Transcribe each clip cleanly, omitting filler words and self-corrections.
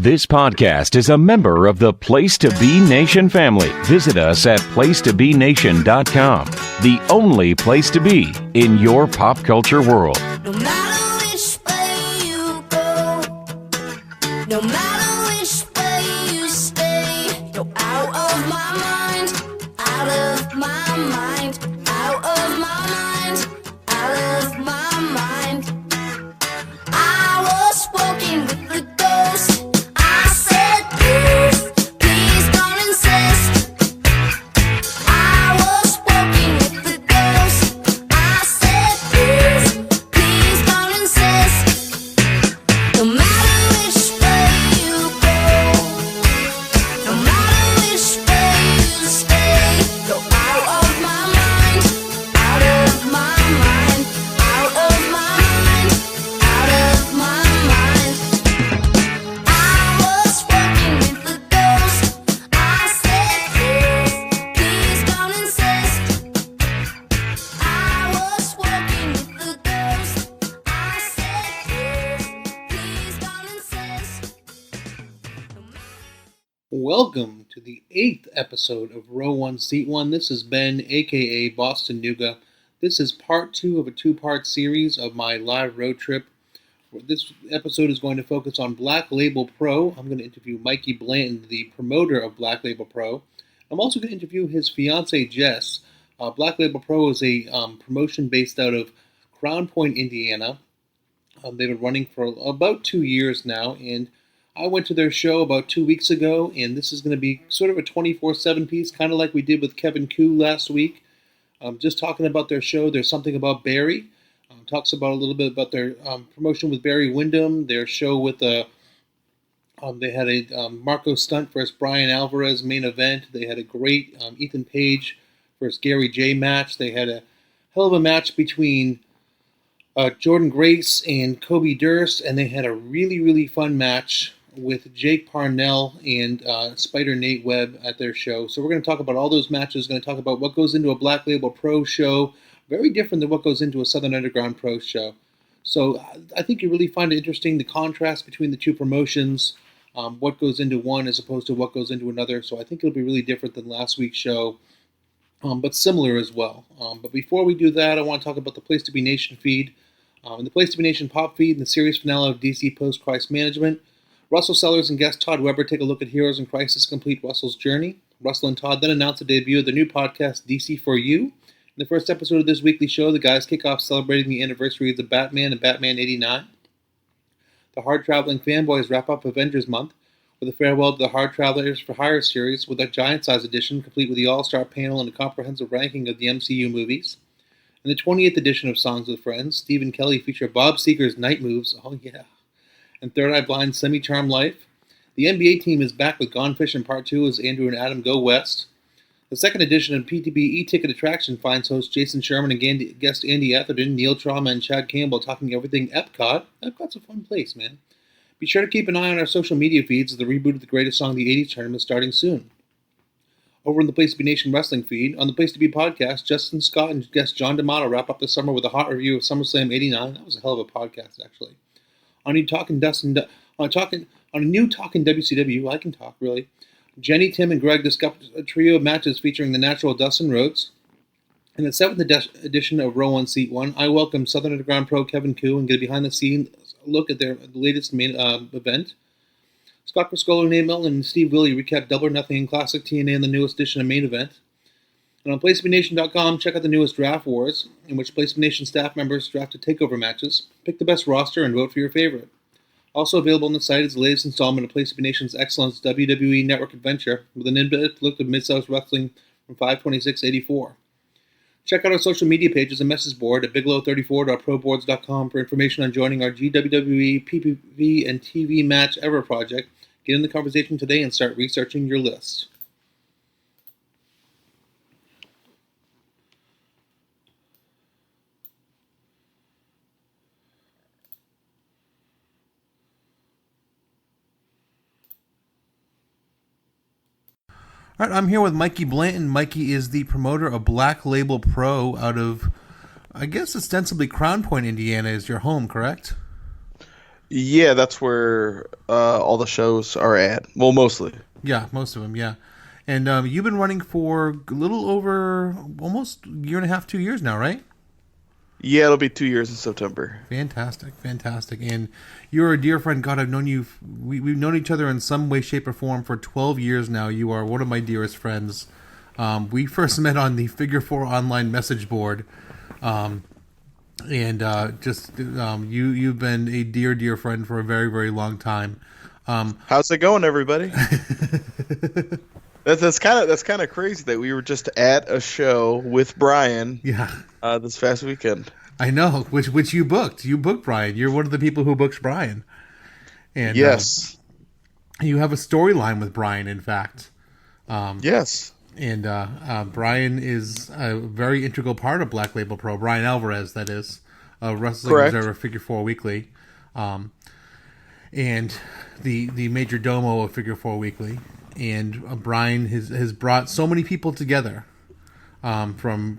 This podcast is a member of the Place to Be Nation family. Visit us at placetobenation.com, the only place to be in your pop culture world. No matter which way you go, no matter which way you stay, you're out of my mind, out of my mind, out of my mind, out of my mind. I was walking with the ghost. I said, please don't insist. I was walking with the ghost. I said, please don't insist. No matter which way you go, no matter which way you stay, you're out of my mind, out of my mind, out of my mind, out of my mind. I was walking with the ghost. I said, please don't insist. I was walking with the ghost. I said, please don't insist. Welcome to the 8th episode of Row 1, Seat 1. This is Ben, aka Boston Nuga. This is part 2 of a 2-part series of my live road trip. This episode is going to focus on Black Label Pro. I'm going to interview Mikey Blanton, the promoter of Black Label Pro. I'm also going to interview his fiancee, Jess. Black Label Pro is a promotion based out of Crown Point, Indiana. They've been running for about 2 years now, and I went to their show about 2 weeks ago, and this is going to be sort of a 24/7 piece, kind of like we did with Kevin Koo last week. Just talking about their show. There's something about Barry. Talks about a little bit about their promotion with Barry Windham, their show with they had a Marco Stunt versus Brian Alvarez main event. They had a great Ethan Page versus Gary J match. They had a hell of a match between Jordan Grace and Kobe Durst, and they had a really, really fun match with Jake Parnell and Spider Nate Webb at their show. So we're going to talk about all those matches. We're going to talk about what goes into a Black Label Pro show. Very different than what goes into a Southern Underground Pro show. So I think you really find it interesting, the contrast between the two promotions, what goes into one as opposed to what goes into another. So I think it'll be really different than last week's show, but similar as well. But before we do that, I want to talk about the Place to Be Nation feed. In the Place to Be Nation pop feed and the series finale of DC Post-Christ Management, Russell Sellers and guest Todd Weber take a look at Heroes in Crisis complete Russell's journey. Russell and Todd then announce the debut of their new podcast, DC for You. In the first episode of this weekly show, the guys kick off celebrating the anniversary of the Batman and Batman 89. The Hard Traveling Fanboys wrap up Avengers Month with a farewell to the Hard Travelers for Hire series with a giant-size edition complete with the all-star panel and a comprehensive ranking of the MCU movies. In the 20th edition of Songs with Friends, Steve and Kelly feature Bob Seger's Night Moves, oh yeah, and Third Eye Blind's Semi-Charm Life. The NBA team is back with Gone Fishing Part 2 as Andrew and Adam go west. The second edition of PTB E-Ticket Attraction finds host Jason Sherman and guest Andy Atherton, Neil Trauma, and Chad Campbell talking everything Epcot. Epcot's a fun place, man. Be sure to keep an eye on our social media feeds as the reboot of the Greatest Song of the 80s tournament is starting soon. Over in the Place to Be Nation Wrestling feed, on the Place to Be podcast, Justin Scott and guest John D'Amato wrap up the summer with a hot review of SummerSlam 89. That was a hell of a podcast, actually. On a new Talking WCW, I can talk, really. Jenny, Tim, and Greg discuss a trio of matches featuring the natural Dustin Rhodes. In the 7th edition of Row 1, Seat 1, I welcome Southern Underground Pro Kevin Koo and get a behind-the-scenes look at their latest main event. Scott Criscolo, Nate Milton, and Steve Willie recap Double or Nothing and Classic TNA in the newest edition of Main Event. And on PlaceToBeNation.com, check out the newest Draft Wars, in which Place to Be Nation staff members drafted takeover matches, pick the best roster, and vote for your favorite. Also available on the site is the latest installment of Place to Be Nation's Excellence WWE Network Adventure with an in-depth look at Mid-South Wrestling from 5/26/84. Check out our social media pages and message board at bigelow34.proboards.com for information on joining our GWWE, PPV, and TV Match Ever project. Get in the conversation today and start researching your list. All right, I'm here with Mikey Blanton. Mikey is the promoter of Black Label Pro out of, I guess, ostensibly Crown Point, Indiana is your home, correct? Yeah, that's where all the shows are at. Well, mostly. Yeah, most of them. Yeah, and you've been running for a little over almost a year and a half, 2 years now, right? Yeah, it'll be 2 years in September. Fantastic, fantastic. And you're a dear friend. God, I've known you. We've known each other in some way, shape, or form for 12 years now. You are one of my dearest friends. We first met on the Figure 4 online message board. And you've been a dear, dear friend for a very, very long time. How's it going, everybody? That's kind of crazy that we were just at a show with Brian. Yeah. This past weekend. I know, which you booked. You booked Brian. You're one of the people who booked Brian. And yes, you have a storyline with Brian. In fact, yes. And Brian is a very integral part of Black Label Pro. Brian Alvarez, that is, Wrestling Correct. Observer Figure 4 Weekly, and the major domo of Figure 4 Weekly. And Brian has brought so many people together. From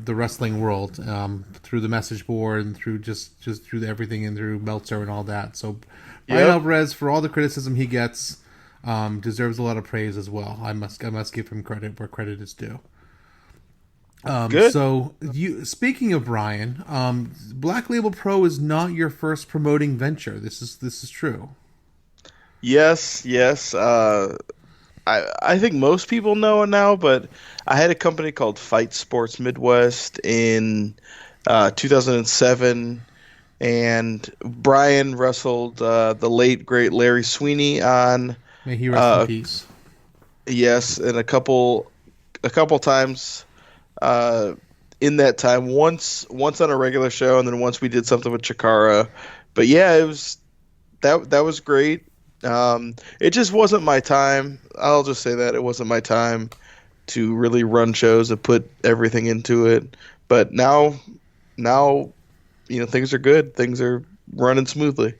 the wrestling world, through the message board and through just through everything and through Meltzer and all that. So Brian Alvarez, for all the criticism he gets, deserves a lot of praise as well. I must give him credit where credit is due. Good. So speaking of Brian, Black Label Pro is not your first promoting venture. This is true. Yes. I think most people know it now, but I had a company called Fight Sports Midwest in 2007, and Brian wrestled the late great Larry Sweeney on. May he rest in peace. Yes, and a couple times in that time. Once on a regular show, and then once we did something with Chikara. But yeah, it was that was great. It just wasn't my time. I'll just say that it wasn't my time to really run shows and put everything into it. But now, things are good. Things are running smoothly.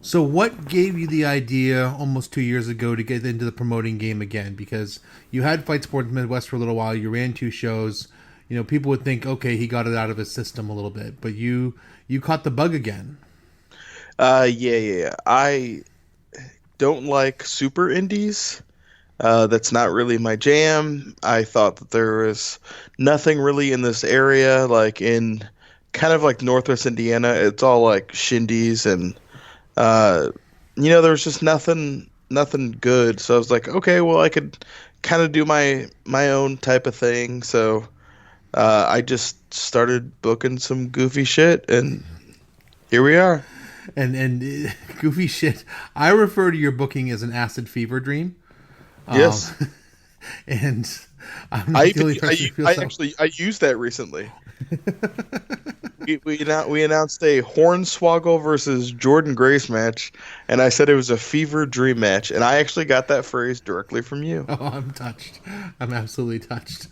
So what gave you the idea almost 2 years ago to get into the promoting game again? Because you had Fight Sports Midwest for a little while. You ran 2 shows. People would think, okay, he got it out of his system a little bit. But you caught the bug again. Yeah. I don't like super indies. That's not really my jam. I thought that there was nothing really in this area, like in kind of like Northwest Indiana. It's all like shindies, and there was just nothing good. So I was like, okay, well, I could kind of do my own type of thing. So I just started booking some goofy shit, and here we are. And goofy shit. I refer to your booking as an acid fever dream. Yes. And I'm I used that recently. we announced a Hornswoggle versus Jordan Grace match, and I said it was a fever dream match, and I actually got that phrase directly from you. Oh, I'm touched. I'm absolutely touched.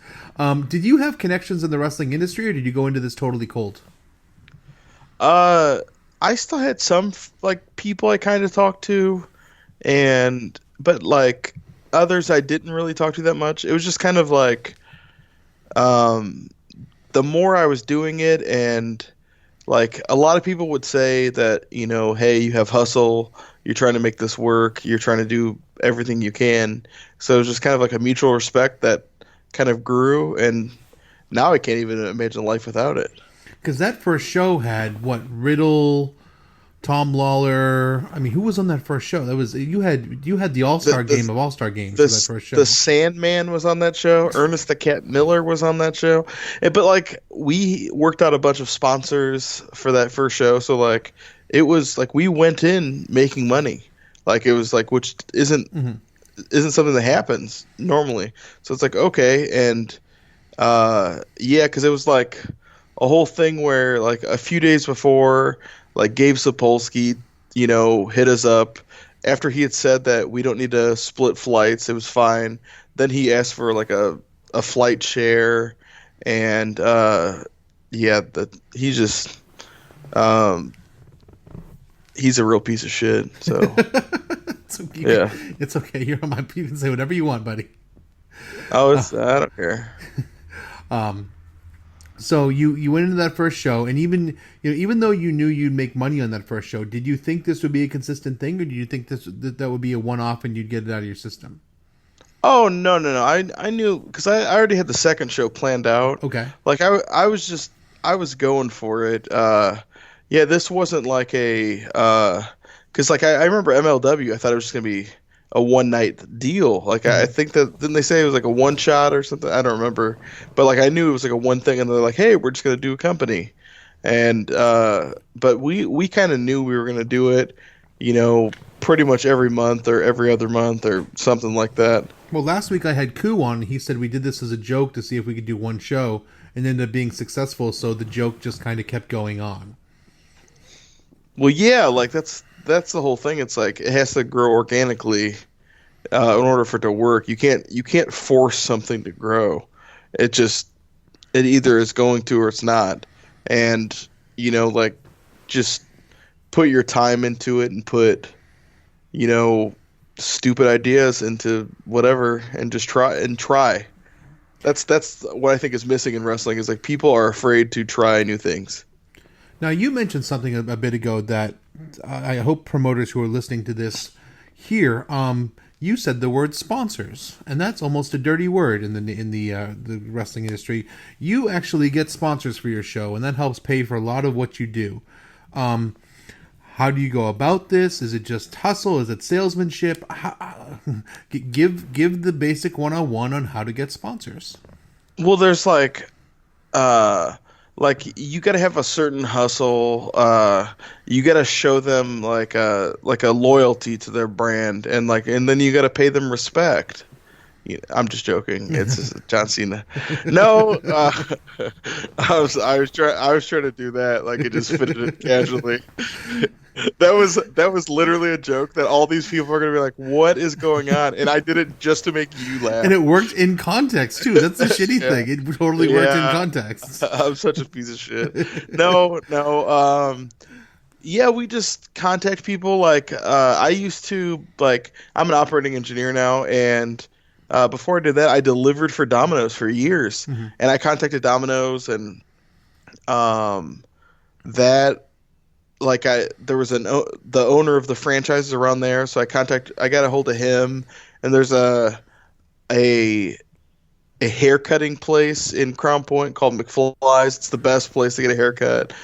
Did you have connections in the wrestling industry, or did you go into this totally cold? I still had some people I kind of talked to, but like others I didn't really talk to that much. It was just kind of like the more I was doing it, and like a lot of people would say that, hey, you have hustle, you're trying to make this work, you're trying to do everything you can. So it was just kind of like a mutual respect that kind of grew, and now I can't even imagine life without it. Because that first show had Riddle, Tom Lawler. I mean, who was on that first show? That was you had the All-Star game of All-Star games for that first show. The Sandman was on that show. Ernest the Cat Miller was on that show. But we worked out a bunch of sponsors for that first show, so it was we went in making money. It was which isn't something that happens normally. So it's okay, and because it was a whole thing where a few days before, Gabe Sapolsky, hit us up after he had said that we don't need to split flights. It was fine. Then he asked for a flight share, and he's just he's a real piece of shit. So it's okay. It's okay. You're on my. You can say whatever you want, buddy. I don't care. So you went into that first show, and even though you knew you'd make money on that first show, did you think this would be a consistent thing, or did you think that would be a one off and you'd get it out of your system? Oh no! I knew because I already had the second show planned out. Okay. Like I was going for it. Yeah, this wasn't like a because like I remember MLW. I thought it was just gonna be a one night deal. Like I think that didn't they say it was like a one shot or something? I don't remember. But like I knew it was like a one thing, and they're like, hey, we're just gonna do a company. And but we kind of knew we were gonna do it, pretty much every month or every other month or something like that. Well, last week I had Koo on, and he said we did this as a joke to see if we could do one show, and ended up being successful, so the joke just kind of kept going on. Well, yeah, like that's the whole thing. It's like it has to grow organically in order for it to work. You can't force something to grow. It either is going to or it's not. And like just put your time into it and put stupid ideas into whatever and just try. That's what I think is missing in wrestling is like people are afraid to try new things. Now, you mentioned something a bit ago that I hope promoters who are listening to this hear. You said the word sponsors, and that's almost a dirty word in the wrestling industry. You actually get sponsors for your show, and that helps pay for a lot of what you do. How do you go about this? Is it just hustle? Is it salesmanship? Give the basic 101 on how to get sponsors. Well, there's like you got to have a certain hustle. You got to show them like a loyalty to their brand, and then you got to pay them respect. I'm just joking. It's just John Cena. No, I was trying to do that. Like it just fitted in casually. That was literally a joke that all these people are gonna be like, "What is going on?" And I did it just to make you laugh. And it worked in context too. That's the shitty thing. It totally worked in context. I'm such a piece of shit. No. Yeah, we just contact people. Like I used to. Like I'm an operating engineer now, and before I did that, I delivered for Domino's for years, and I contacted Domino's, and that. Like there was the owner of the franchises around there, so I got a hold of him, and there's a hair cutting place in Crown Point called McFly's. It's the best place to get a haircut.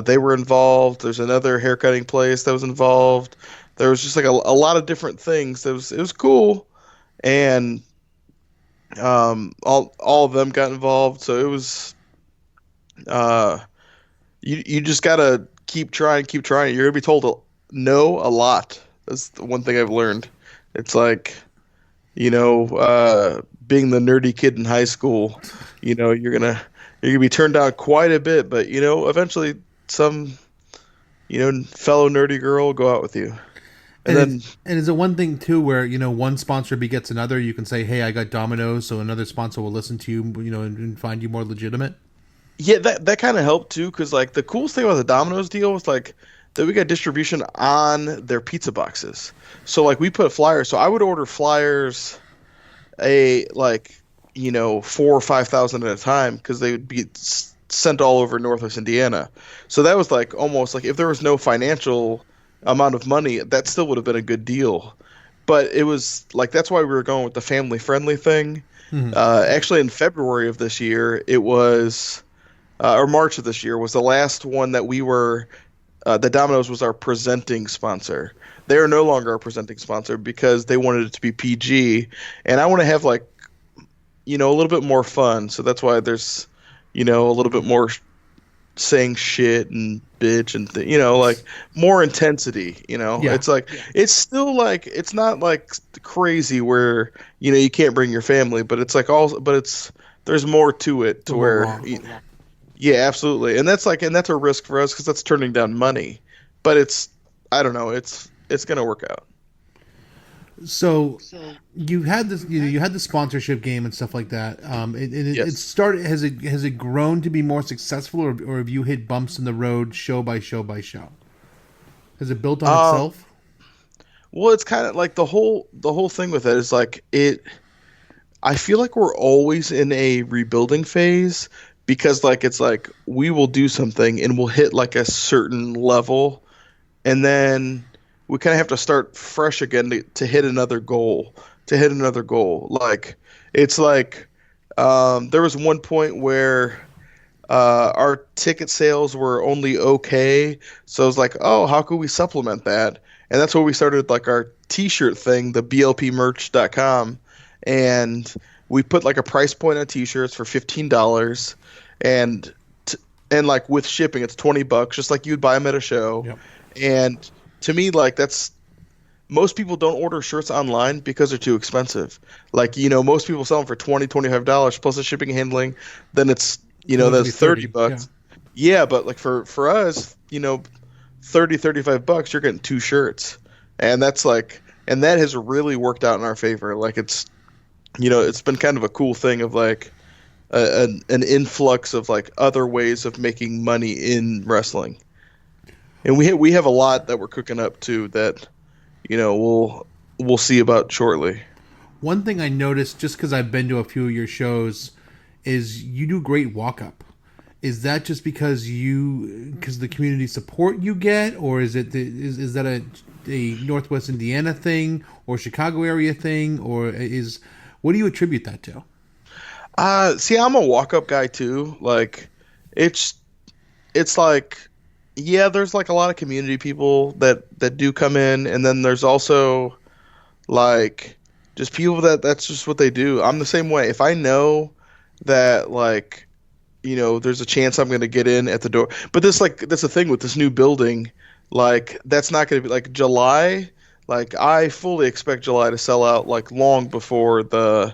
They were involved. There's another hair cutting place that was involved. There was just like a lot of different things. It was cool, and all of them got involved. So it was you just gotta keep trying. You're gonna be told no a lot. That's the one thing I've learned. It's like, being the nerdy kid in high school, you're gonna be turned down quite a bit, but eventually some, fellow nerdy girl will go out with you. And is it one thing too where one sponsor begets another? You can say, "Hey, I got Domino's," so another sponsor will listen to you, and find you more legitimate. Yeah, that kind of helped too, because like the coolest thing about the Domino's deal was like that we got distribution on their pizza boxes. So like we put flyers. So I would order flyers, 4,000 or 5,000 at a time, because they would be sent all over Northwest Indiana. So that was like almost like if there was no financial amount of money, that still would have been a good deal. But it was like that's why we were going with the family friendly thing. Actually, in February of this year, it was. Or March of this year was the last one that we were. The Domino's was our presenting sponsor. They are no longer our presenting sponsor because they wanted it to be PG, and I want to have a little bit more fun. So that's why there's, a little bit more saying shit and bitch and like more intensity. Yeah. It's like it's still like it's not like crazy where you can't bring your family, but it's like there's more to it to where. Yeah, absolutely, and that's a risk for us because that's turning down money, but I don't know, it's gonna work out. So you had this, you had the sponsorship game and stuff like that. It started. Has it grown to be more successful, or have you hit bumps in the road show by show by show? Has it built on itself? Well, it's kind of like the whole thing with it is like it. I feel like we're always in a rebuilding phase. because like it's like we will do something and we'll hit like a certain level, and then we kind of have to start fresh again to hit another goal. Like it's like there was one point where our ticket sales were only okay, so I was like, oh, how could we supplement that? And that's where we started like our t-shirt thing, the blpmerch.com, and we put like a price point on t-shirts for $15, and and like with shipping it's $20, just like you'd buy them at a show. Yep. And to me, like that's most people don't order shirts online because they're too expensive. Like, most people sell them for $20-$25 plus the shipping and handling. Then it's, that's $30. Yeah, but like for us, $30-$35, you're getting 2 shirts. And that's like, and that has really worked out in our favor. Like it's, it's been kind of a cool thing of like an influx of like other ways of making money in wrestling. And we have a lot that we're cooking up too that, we'll see about shortly. One thing I noticed, just because I've been to a few of your shows, is you do great walk-up. Is that just because the community support you get, or is it is that a Northwest Indiana thing or Chicago area thing, or what do you attribute that to? See, I'm a walk-up guy too. Like, it's like, yeah, there's like a lot of community people that do come in, and then there's also like just people that's just what they do. I'm the same way. If I know that like, there's a chance I'm going to get in at the door, but that's the thing with this new building. Like, that's not going to be like July. Like, I fully expect July to sell out like long before the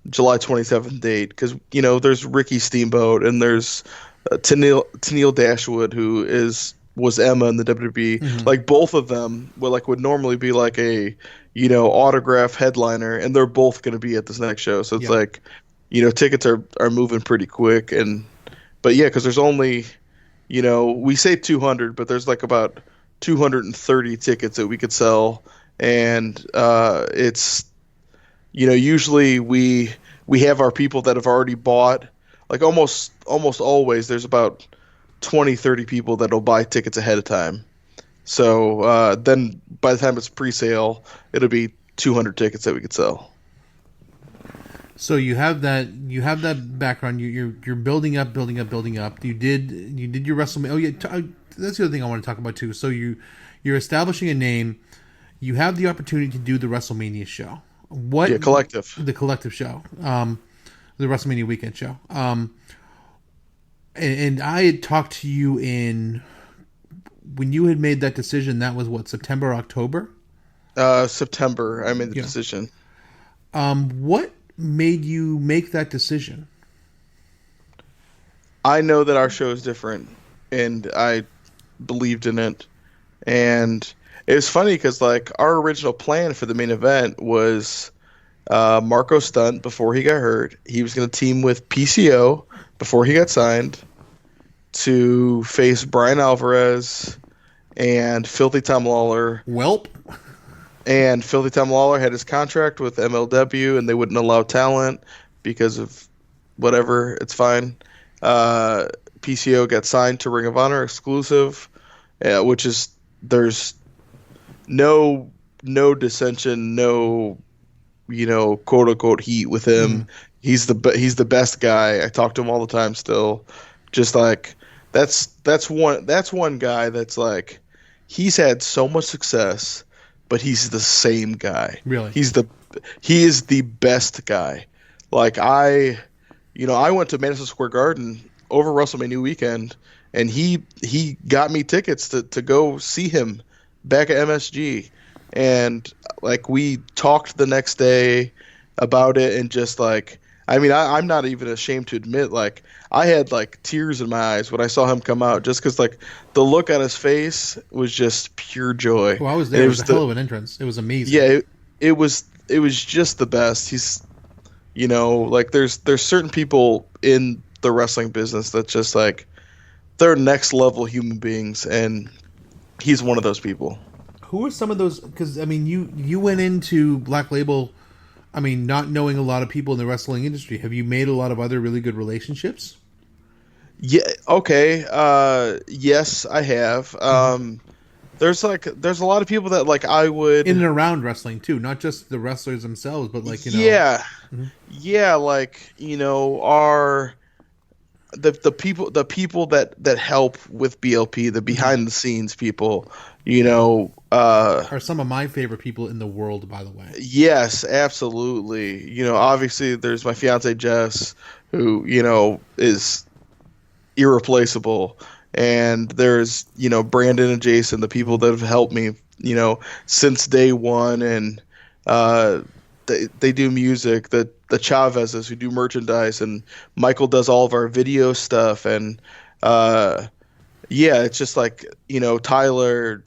July 27th date, because there's Ricky Steamboat and there's Tennille Dashwood, who was Emma in the WWE. Mm-hmm. Like, both of them would normally be like a autograph headliner, and they're both going to be at this next show. So it's like, tickets are moving pretty quick. But yeah, because there's only we say 200, but there's like about 230 tickets that we could sell, and it's usually we have our people that have already bought. Like almost always there's about 20-30 people that'll buy tickets ahead of time. So then by the time it's pre-sale, it'll be 200 tickets that we could sell. So you have that background. You're building up. You did your WrestleMania. Oh yeah, that's the other thing I want to talk about too. So you're establishing a name. You have the opportunity to do the WrestleMania show. Collective. The collective show. The WrestleMania weekend show. And I had talked to you when you had made that decision. That was what, September, October? September. I made the decision. What made you make that decision? I know that our show is different, and I believed in it. And it was funny because like our original plan for the main event was Marco Stunt before he got hurt. He was going to team with PCO before he got signed to face Brian Alvarez and Filthy Tom Lawler. Welp. And Filthy Tom Lawler had his contract with MLW, and they wouldn't allow talent because of whatever. It's fine. PCO got signed to Ring of Honor exclusive, which is there's no dissension, no quote unquote heat with him. He's the best guy. I talk to him all the time still. Just like that's one guy that's like he's had so much success, but he's the same guy. Really? He is the best guy. Like I went to Madison Square Garden over WrestleMania weekend, and he got me tickets to go see him back at MSG. And like we talked the next day about it, and just like I'm not even ashamed to admit, like I had like tears in my eyes when I saw him come out, just because like the look on his face was just pure joy. Well, I was there. It was a hell of an entrance. It was amazing. Yeah, it was just the best. He's like there's certain people in the wrestling business that just like they're next level human beings, and he's one of those people. Who are some of those? Because you went into Black Label, not knowing a lot of people in the wrestling industry. Have you made a lot of other really good relationships? Yeah. Okay. Yes, I have. There's a lot of people that like I would. In and around wrestling too, not just the wrestlers themselves, but like Yeah. Mhm. Yeah. Like are the people that help with BLP, the behind the scenes people. Are some of my favorite people in the world, by the way. Yes, absolutely. Obviously there's my fiance Jess, who is irreplaceable. And there's, Brandon and Jason, the people that have helped me, since day one. And they do music. The Chavezes who do merchandise, and Michael does all of our video stuff. And yeah, it's just like, Tyler,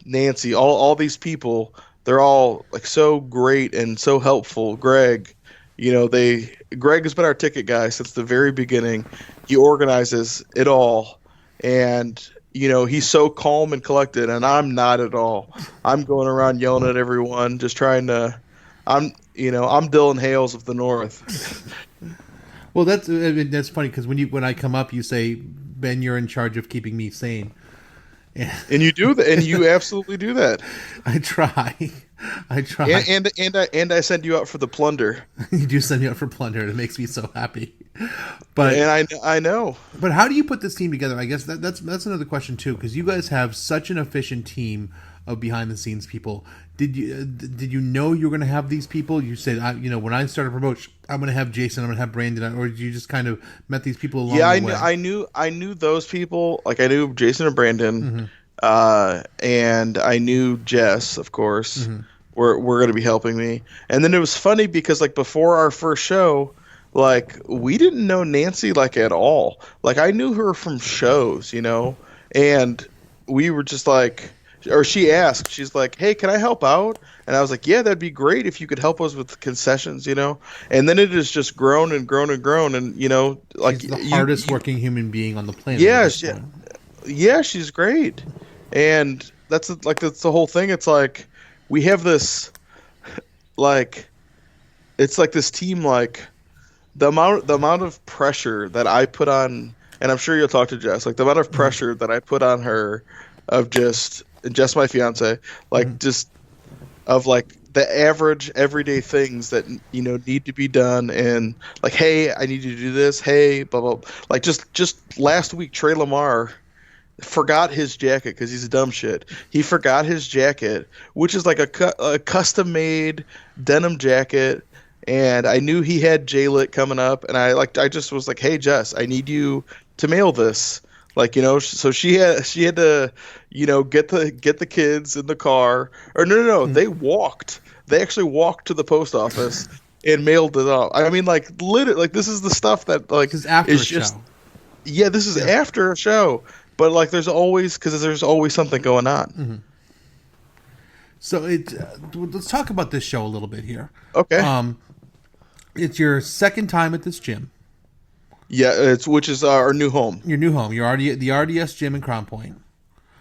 Nancy, all these people, they're all like so great and so helpful. Greg, Greg has been our ticket guy since the very beginning. He organizes it all, and he's so calm and collected, and I'm not at all. I'm going around yelling at everyone, just trying to. I'm Dylan Hales of the North. Well, that's funny because when I come up, you say, Ben, you're in charge of keeping me sane. And you do that, and you absolutely do that. I try. And I send you out for the plunder. You do send me out for plunder. It makes me so happy. But I know. But how do you put this team together? I guess that's another question too, because you guys have such an efficient team of behind the scenes people. Did you know you were going to have these people? You said, when I started promote, I'm going to have Jason, I'm going to have Brandon, or did you just kind of met these people along the way? I knew those people. Like I knew Jason and Brandon, and I knew Jess, of course. Were going to be helping me. And then it was funny because like before our first show, like we didn't know Nancy like at all. Like I knew her from shows, and we were just like, or she asked, she's like, hey, can I help out? And I was like, yeah, that'd be great if you could help us with the concessions, And then it has just grown and grown and grown, and like she's the hardest working human being on the planet. Yeah, she's great, and that's the whole thing. It's like we have this, like, it's like this team, like the amount of pressure that I put on, and I'm sure you'll talk to Jess, like the amount of pressure that I put on her of just my fiance, like just of like the average everyday things that need to be done, and like, hey, I need you to do this, hey, blah blah. Like just last week, Trey Lamar forgot his jacket because he's a dumb shit. He forgot his jacket, which is like a custom made denim jacket, and I knew he had J-Lit coming up, and I just was like, hey Jess, I need you to mail this. Like, so she had to, get the kids in the car. Or no, they walked. They actually walked to the post office and mailed it up. I mean, like, literally, like, this is the stuff that, like, this is after is a just, show. Yeah, this is after a show. But, like, there's always something going on. So let's talk about this show a little bit here. Okay. It's your second time at this gym. Yeah, which is our new home. Your new home. You're already at the RDS gym in Crown Point.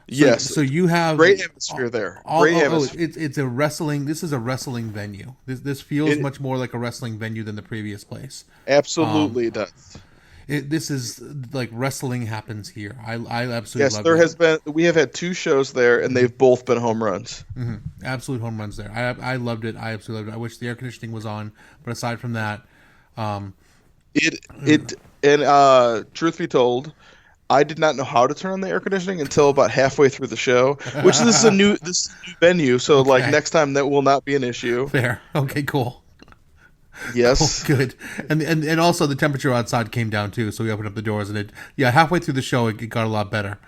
Yes. So you have great atmosphere there. Great atmosphere. It's a wrestling. This is a wrestling venue. This feels much more like a wrestling venue than the previous place. Absolutely, it does. This is like wrestling happens here. I absolutely love it. Yes, we have had 2 shows there, and they've both been home runs. Absolute home runs there. I loved it. I absolutely loved it. I wish the air conditioning was on, but aside from that, truth be told, I did not know how to turn on the air conditioning until about halfway through the show, which this is a new venue, so okay. Like next time that will not be an issue. Fair. Okay, cool. Yes. Cool, good. And also the temperature outside came down too, so we opened up the doors, and halfway through the show it got a lot better.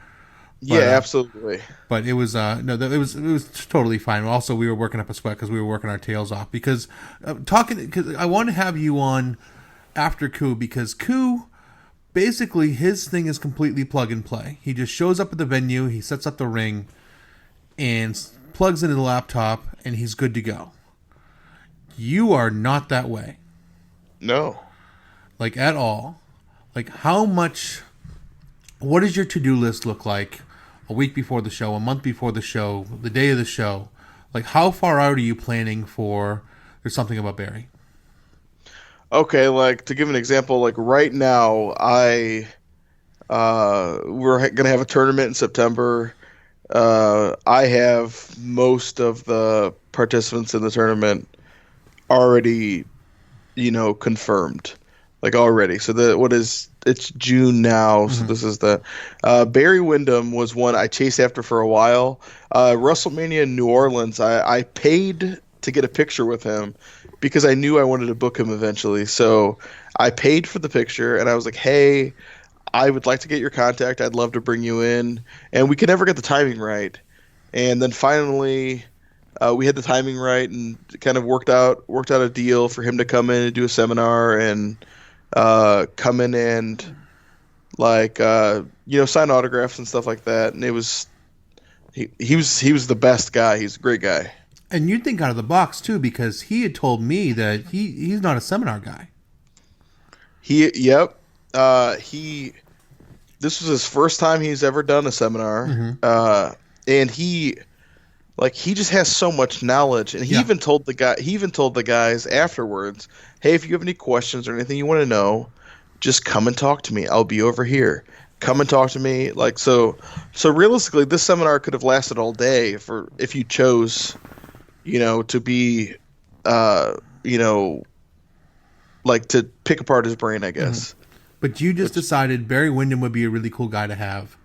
But, absolutely. But it was it was totally fine. Also, we were working up a sweat because we were working our tails off because I want to have you on after Koo, because Koo, basically his thing is completely plug and play. He just shows up at the venue, he sets up the ring, and plugs into the laptop, and he's good to go. You are not that way. No. Like, at all. Like, what does your to-do list look like a week before the show, a month before the show, the day of the show? Like, how far out are you planning for There's Something About Barry? Okay, like to give an example, like right now, We're gonna have a tournament in September. I have most of the participants in the tournament already, confirmed, like already. So it's June now. So this is the Barry Windham was one I chased after for a while. WrestleMania in New Orleans, I paid to get a picture with him because I knew I wanted to book him eventually. So I paid for the picture and I was like, hey, I would like to get your contact. I'd love to bring you in. And we could never get the timing right. And then finally, we had the timing right and kind of worked out a deal for him to come in and do a seminar and come in and sign autographs and stuff like that. And it was he was the best guy. He's a great guy. And you'd think out of the box too, because he had told me that he's not a seminar guy. This was his first time he's ever done a seminar. And he just has so much knowledge, and he even told the guys afterwards, hey, if you have any questions or anything you want to know, just come and talk to me. I'll be over here. Come and talk to me. So realistically, this seminar could have lasted all day if you chose, to be, to pick apart his brain, I guess. But you just decided Barry Windham would be a really cool guy to have.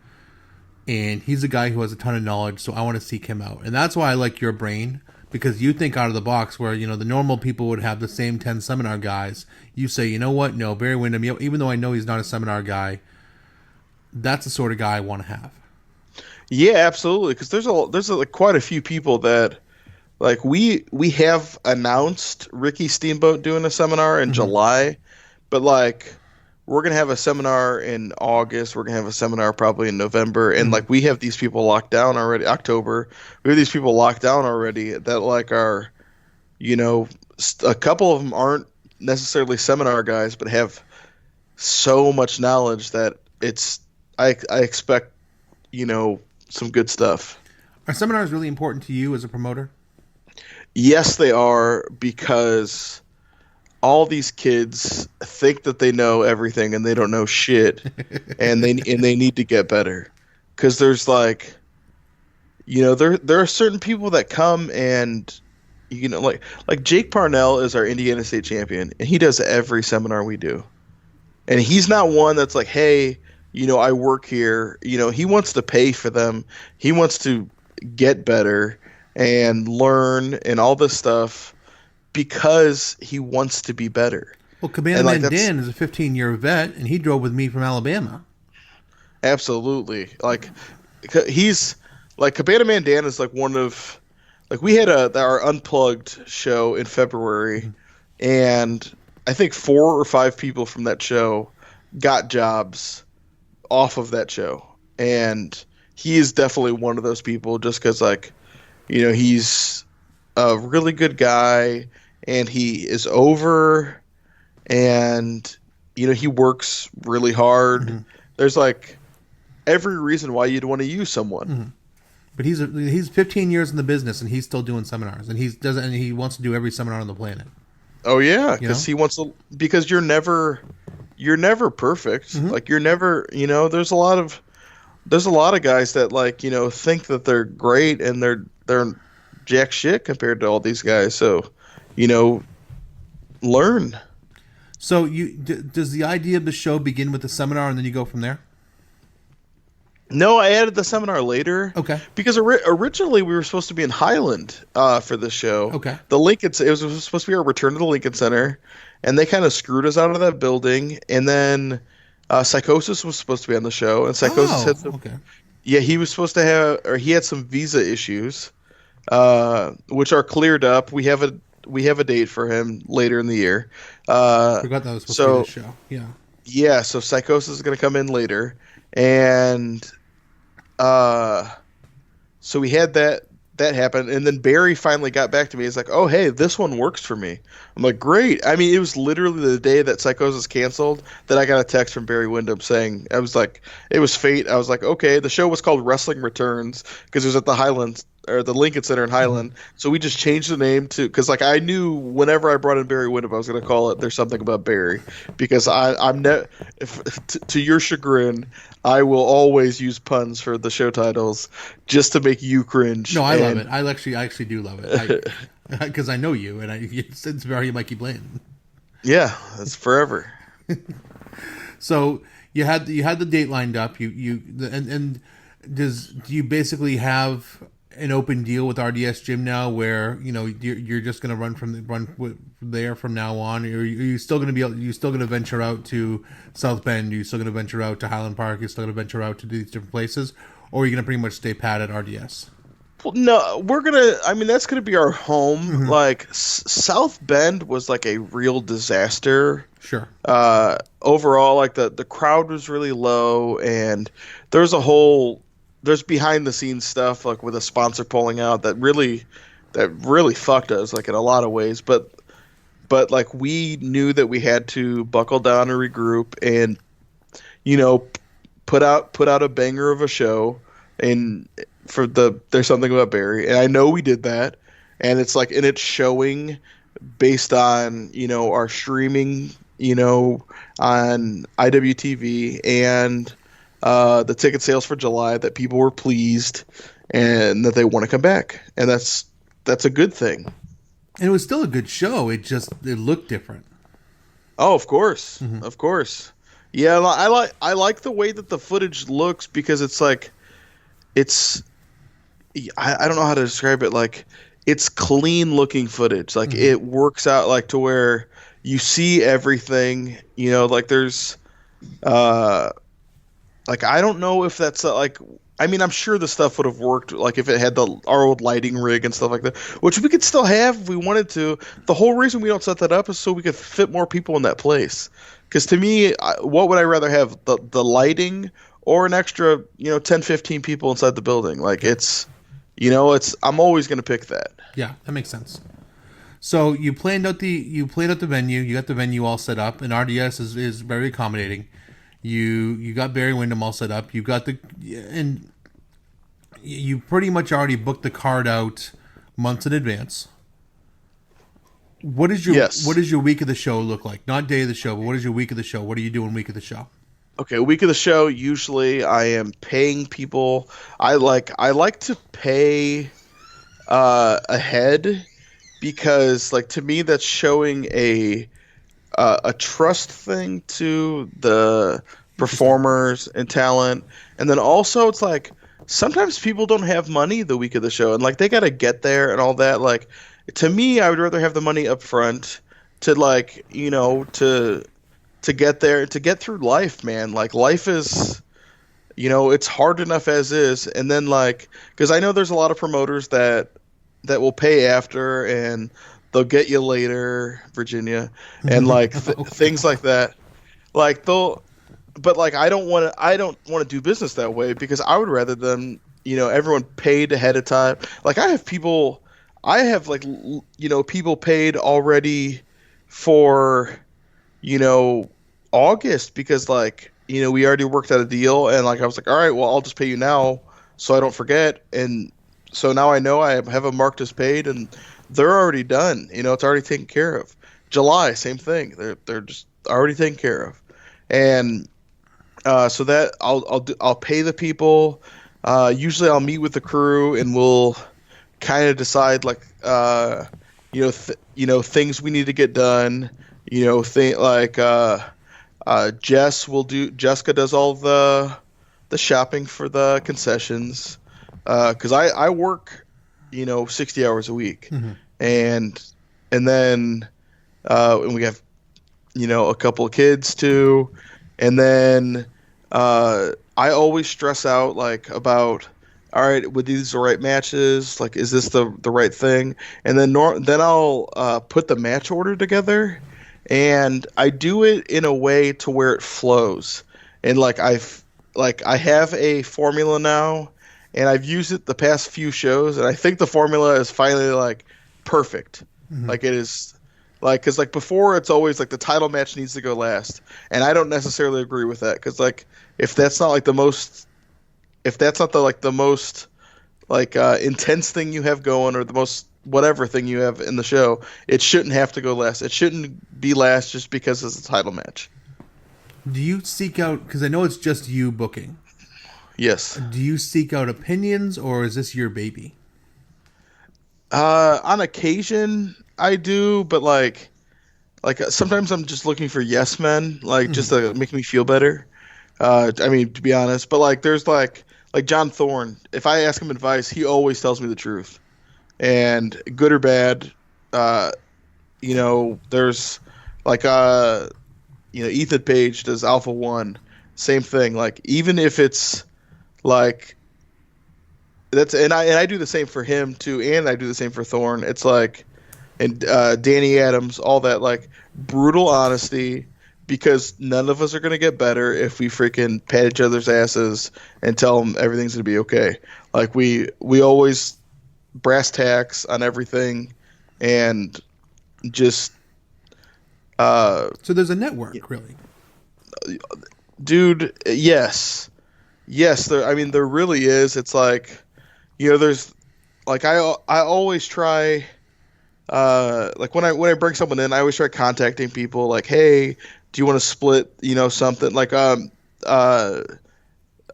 And he's a guy who has a ton of knowledge, so I want to seek him out. And that's why I like your brain, because you think out of the box where, the normal people would have the same 10 seminar guys. You say, you know what? No, Barry Windham, even though I know he's not a seminar guy, that's the sort of guy I want to have. Yeah, absolutely. Because there's quite a few people that, we have announced Ricky Steamboat doing a seminar in July, but we're going to have a seminar in August. We're going to have a seminar probably in November. And we have these people locked down already. October. We have these people locked down already that are, a couple of them aren't necessarily seminar guys, but have so much knowledge that I expect, some good stuff. Are seminars really important to you as a promoter? Yes, they are, because all these kids think that they know everything and they don't know shit, and they need to get better. Because there's there are certain people that come and like Jake Parnell is our Indiana State champion, and he does every seminar we do, and he's not one that's like, hey, I work here. He wants to pay for them. He wants to get better and learn and all this stuff, because he wants to be better. Well, Cabana Mandan is a 15-year vet, and he drove with me from Alabama. Absolutely. He's Cabana Mandan is one of we had our Unplugged show in February, and I think 4 or 5 people from that show got jobs off of that show, and he is definitely one of those people, just because he's a really good guy, and he is over, and he works really hard. There's every reason why you'd want to use someone. But he's 15 years in the business, and he's still doing seminars, and he wants to do every seminar on the planet. Oh yeah, because he wants to. Because you're never perfect. You're never. There's a lot of guys that think that they're great, and they're jack shit compared to all these guys. So, learn. So does the idea of the show begin with the seminar and then you go from there? No, I added the seminar later. Okay. Because originally we were supposed to be in Highland for this show. Okay. It was supposed to be our return to the Lincoln Center, and they kind of screwed us out of that building. And then Psychosis was supposed to be on the show, and Psychosis had some. Okay. Yeah, he was supposed to have, or he had some visa issues, which are cleared up. We have a date for him later in the year. Forgot that was supposed to be the show. Yeah. Yeah. So Psychosis is going to come in later, and so we had that happen, and then Barry finally got back to me. He's like, "Oh, hey, this one works for me." I'm like, "Great!" I mean, it was literally the day that Psychosis canceled that I got a text from Barry Windham saying, "I was like, it was fate." I was like, "Okay." The show was called Wrestling Returns because it was at the Highlands or the Lincoln Center in Highland. So we just changed the name to, because like I knew whenever I brought in Barry Windham, I was going to call it "There's Something About Barry," because to your chagrin, I will always use puns for the show titles just to make you cringe. No, I love it. I actually do love it because I know you, and it's very Mikey Blanton. Yeah, it's forever. So you had the date lined up. Do you basically have an open deal with RDS Gym now, where you're just going to run there from now on? Or are you still going to venture out to South Bend? Are you still going to venture out to Highland Park? Are you still going to venture out to these different places, or are you going to pretty much stay pat at RDS? Well, no, that's gonna be our home. Mm-hmm. Like South Bend was like a real disaster. Sure. Overall, like the crowd was really low, and there's behind the scenes stuff like with a sponsor pulling out that really fucked us like in a lot of ways. But like we knew that we had to buckle down and regroup, and put out a banger of a show, and There's Something About Barry, and I know we did that, and it's showing based on our streaming on IWTV and the ticket sales for July, that people were pleased and that they want to come back, and that's a good thing. And it was still a good show. It looked different. Oh, of course, of course, yeah. I like the way that the footage looks, because it's like I don't know how to describe it. Like, it's clean looking footage. Like it works out like to where you see everything. Like there's, like I don't know if that's I'm sure the stuff would have worked like if it had our old lighting rig and stuff like that, which we could still have if we wanted to. The whole reason we don't set that up is so we could fit more people in that place. Because to me, what would I rather have, the lighting or an extra 10, 15 people inside the building? Like I'm always going to pick that. Yeah, that makes sense. So you planned out the venue. You got the venue all set up, and RDS is very accommodating. You got Barry Windham all set up. You pretty much already booked the card out months in advance. What is your week of the show look like? Not day of the show, but what is your week of the show? What are you doing week of the show? Okay, week of the show, usually I am paying people. I like to pay ahead, because like to me that's showing a trust thing to the performers and talent. And then also it's like sometimes people don't have money the week of the show, and like they got to get there and all that. Like to me, I would rather have the money up front to like, to get there, to get through life, man. Like life is, it's hard enough as is. And then like, because I know there's a lot of promoters that will pay after, and they'll get you later, Virginia, and like things like that. Like but like I don't want to do business that way, because I would rather them, everyone paid ahead of time. Like I have people paid already for August, because like we already worked out a deal, and like I was like, all right, well I'll just pay you now so I don't forget, and so now I know I have them marked as paid, and they're already done. It's already taken care of. July, same thing. They're just already taken care of, and so that I'll pay the people. Usually I'll meet with the crew, and we'll kind of decide like things we need to get done. Jessica does all the shopping for the concessions, because I work 60 hours a week, and then and we have a couple of kids too, and then I always stress out like about, all right, were these the right matches? Like, is this the right thing? And then I'll put the match order together, and I do it in a way to where it flows. And like I have a formula now, and I've used it the past few shows, and I think the formula is finally like perfect. Like it is, like, because like before it's always like the title match needs to go last, and I don't necessarily agree with that, because like if that's not the most intense thing you have going, or the most whatever thing you have in the show, it shouldn't have to go last. It shouldn't be last just because it's a title match. Do you seek out, because I know it's just you booking, Yes. do you seek out opinions, or is this your baby? On occasion I do, but like sometimes I'm just looking for yes men, like just to make me feel better. I mean, to be honest, but like there's like John Thorne. If I ask him advice, he always tells me the truth, and good or bad. There's like Ethan Page does Alpha One, same thing. Like even if it's like that's and I do the same for him too, and I do the same for Thorne. It's like and Danny Adams, all that, like brutal honesty, because none of us are gonna get better if we freaking pat each other's asses and tell them everything's gonna be okay. Like we always brass tacks on everything, and just So there's a network, really. dude, yes, there really is. It's like, there's like I always try, like when I bring someone in, I always try contacting people like, hey, do you want to split something, like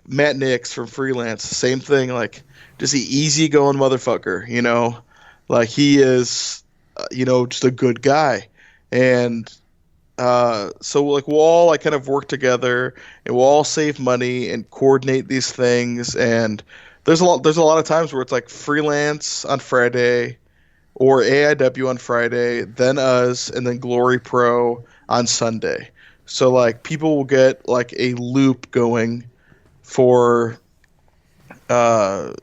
Matt Nix from Freelance, same thing, like just the easygoing motherfucker, like he is just a good guy. And so like we'll all like kind of work together, and we'll all save money and coordinate these things. And there's a lot of times where it's like Freelance on Friday, or AIW on Friday, then us, and then Glory Pro on Sunday. So like people will get like a loop going for to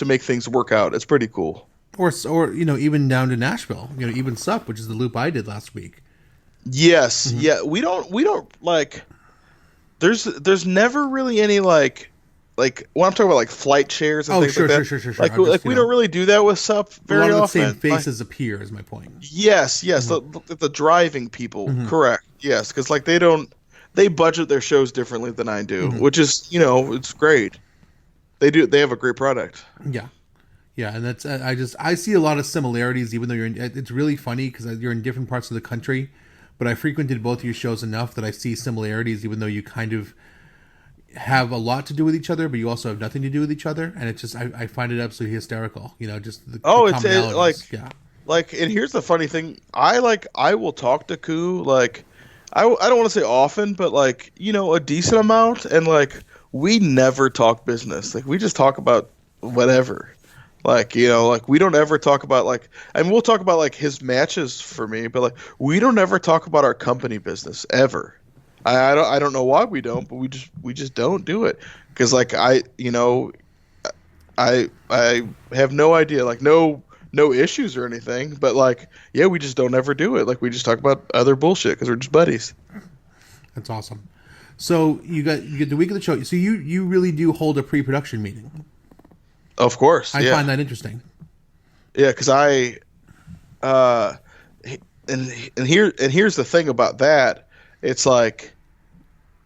make things work out. It's pretty cool. Or even down to Nashville, even Sup, which is the loop I did last week. Yes, yeah. We don't like. There's never really any like when I'm talking about like flight shares and things like that. Sure. Like we don't really do that with Sup very often. A lot of the same faces appear, is my point. Yes. The driving people, correct. Yes, because like they budget their shows differently than I do, which is it's great. They have a great product. Yeah, and that's I see a lot of similarities, even though it's really funny because you're in different parts of the country, but I frequented both your shows enough that I see similarities, even though you kind of have a lot to do with each other, but you also have nothing to do with each other, and it's just I find it absolutely hysterical, just the commonalities. Like, and here's the funny thing, I will talk to Koo, like I don't want to say often, but like a decent amount, and like we never talk business, like we just talk about whatever. Like, like we don't ever talk about like, and we'll talk about like his matches for me, but like we don't ever talk about our company business ever. I don't know why we don't, but we just don't do it, because like I have no idea, like no issues or anything, but like we just don't ever do it. Like we just talk about other bullshit because we're just buddies. That's awesome. So you get the week of the show. So you really do hold a pre-production meeting. Of course, I find that interesting. Yeah, because and here's the thing about that. It's like,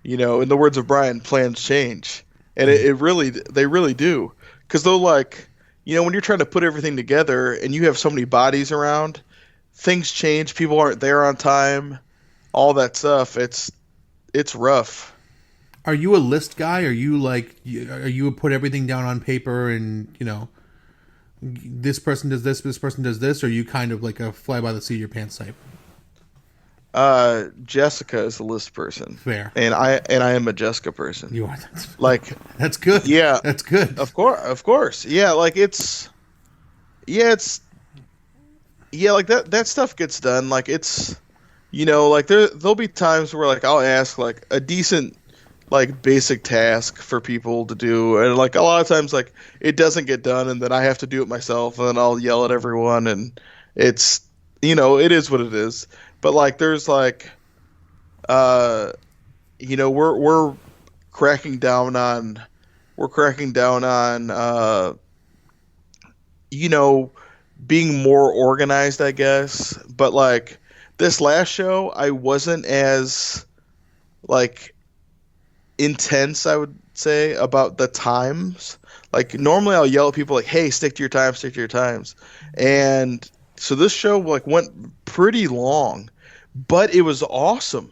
in the words of Brian, plans change, and they really do. Because though, like, when you're trying to put everything together and you have so many bodies around, things change. People aren't there on time, all that stuff. It's rough. Are you a list guy? Are you put everything down on paper and, this person does this person does this, or are you kind of like a fly by the seat of your pants type? Jessica is a list person. Fair. And I am a Jessica person. You are. Like, that's good. Yeah. That's good. Of course. Yeah, like like that stuff gets done. Like it's, like there'll be times where like I'll ask like a decent like basic task for people to do, and like a lot of times like it doesn't get done, and then I have to do it myself, and then I'll yell at everyone, and it's it is what it is. But like there's like we're cracking down on being more organized, I guess. But like this last show, I wasn't as like intense, I would say, about the times. like normally I'll yell at people like, "Hey, stick to your times, stick to your times," and so this show like went pretty long, but it was awesome.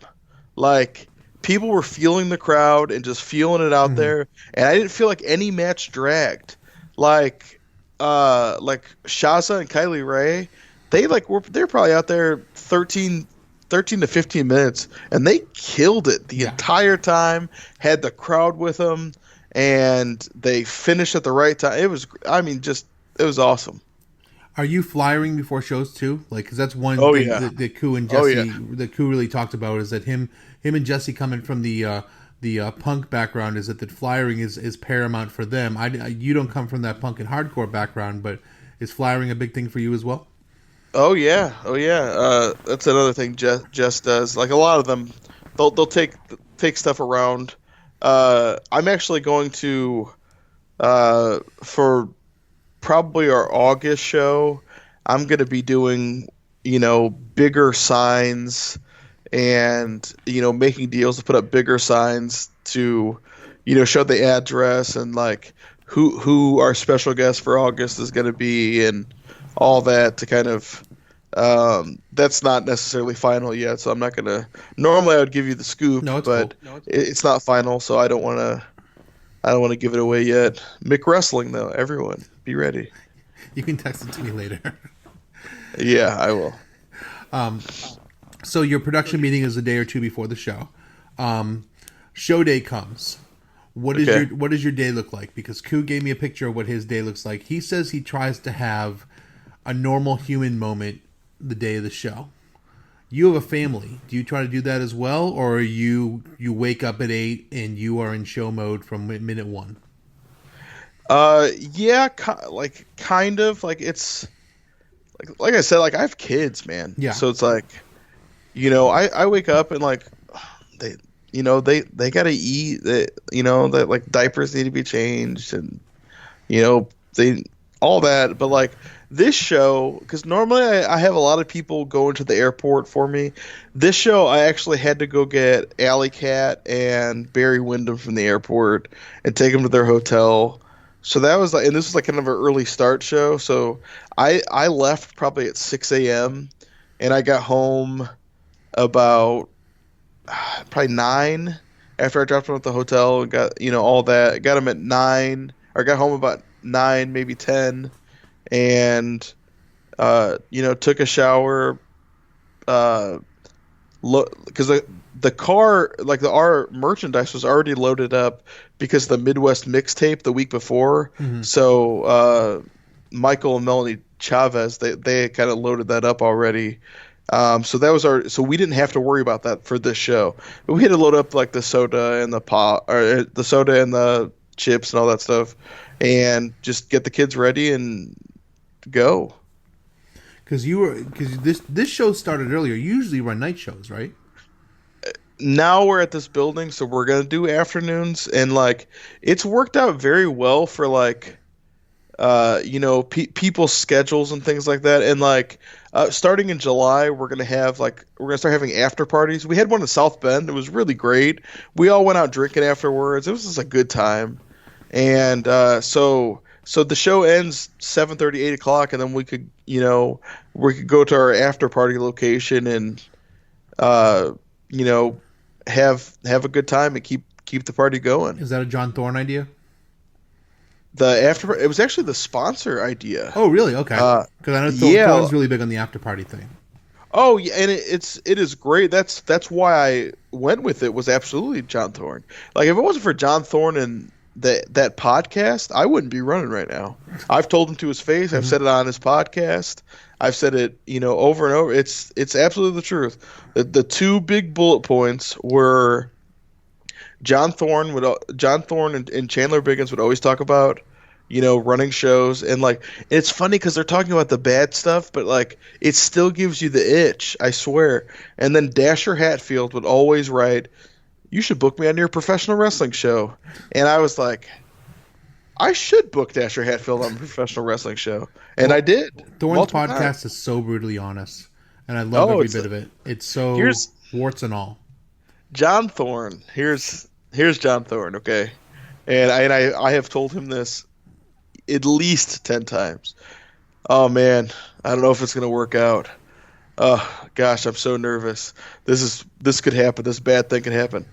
Like people were feeling the crowd and just feeling it out there, and I didn't feel like any match dragged. Like Shaza and Kylie Ray, they're probably out there 13 to 15 minutes, and they killed it the entire time. Had the crowd with them, and they finished at the right time. It was awesome. Are you flyering before shows too? Like, because that's one Oh, thing yeah. that Koo and Jesse, that Koo really talked about, is that him and Jesse coming from the punk background, is that flyering is paramount for them. You don't come from that punk and hardcore background, but is flyering a big thing for you as well? Oh yeah. That's another thing Jess does. Like a lot of them, they'll take stuff around. I'm actually going to for probably our August show, I'm going to be doing, bigger signs and, making deals to put up bigger signs to, show the address and like who our special guest for August is going to be and all that to kind of, that's not necessarily final yet. So I'm not going to, normally I would give you the scoop, but cool. it's not final. So I don't want to give it away yet. Mick Wrestling though, everyone. Be ready. You can text it to me later. Yeah, I will. So your production meeting is a day or two before the show. Show day comes. What does your day look like? Because Koo gave me a picture of what his day looks like. He says he tries to have a normal human moment the day of the show. You have a family. Do you try to do that as well, or you wake up at 8 and you are in show mode from minute 1? Yeah, kind of like it's like I said, like I have kids, man. Yeah. So it's like, I wake up and like they gotta eat. That like diapers need to be changed and they all that. But like this show, because normally I have a lot of people going to the airport for me. This show I actually had to go get Alley Cat and Barry Windham from the airport and take them to their hotel. So that was like, and this was like kind of an early start show. So I left probably at 6 a.m. and I got home about probably 9 after I dropped them at the hotel and got, all that. Got them at 9, or got home about 9, maybe 10, and, took a shower, because the car, like our merchandise was already loaded up because the Midwest mixtape the week before. Mm-hmm. So Michael and Melanie Chavez, they kind of loaded that up already. So that was so we didn't have to worry about that for this show. But we had to load up like the soda and the soda and the chips and all that stuff, and just get the kids ready and go. Because this show started earlier. You usually run night shows, right? Now we're at this building, so we're gonna do afternoons, and like it's worked out very well for like, people's schedules and things like that. And like, starting in July, we're gonna start having after parties. We had one in South Bend. It was really great. We all went out drinking afterwards. It was just a good time, and so the show ends 7:30, 8 o'clock, and then we could go to our after party location and have a good time and keep the party going. Is that a John Thorne idea? It was actually the sponsor idea. Oh, really? Okay. Because I know Thorne's really big on the after party thing. Oh, yeah, and it is great. That's why I went with it. Was absolutely John Thorne. Like if it wasn't for John Thorne and that podcast, I wouldn't be running right now. I've told him to his face. I've said it on his podcast. I've said it, over and over. It's absolutely the truth. The two big bullet points were John Thorne and Chandler Biggins would always talk about, running shows, and like it's funny because they're talking about the bad stuff, but like it still gives you the itch, I swear. And then Dasher Hatfield would always write, "You should book me on your professional wrestling show," and I was like, I should book Dasher Hatfield on a professional wrestling show, and I did. Thorne's podcast is so brutally honest, and I love every bit of it. It's so warts and all. John Thorne. Here's John Thorne. Okay, and I have told him this at least 10 times. Oh man, I don't know if it's gonna work out. Oh gosh, I'm so nervous. This could happen. This bad thing could happen.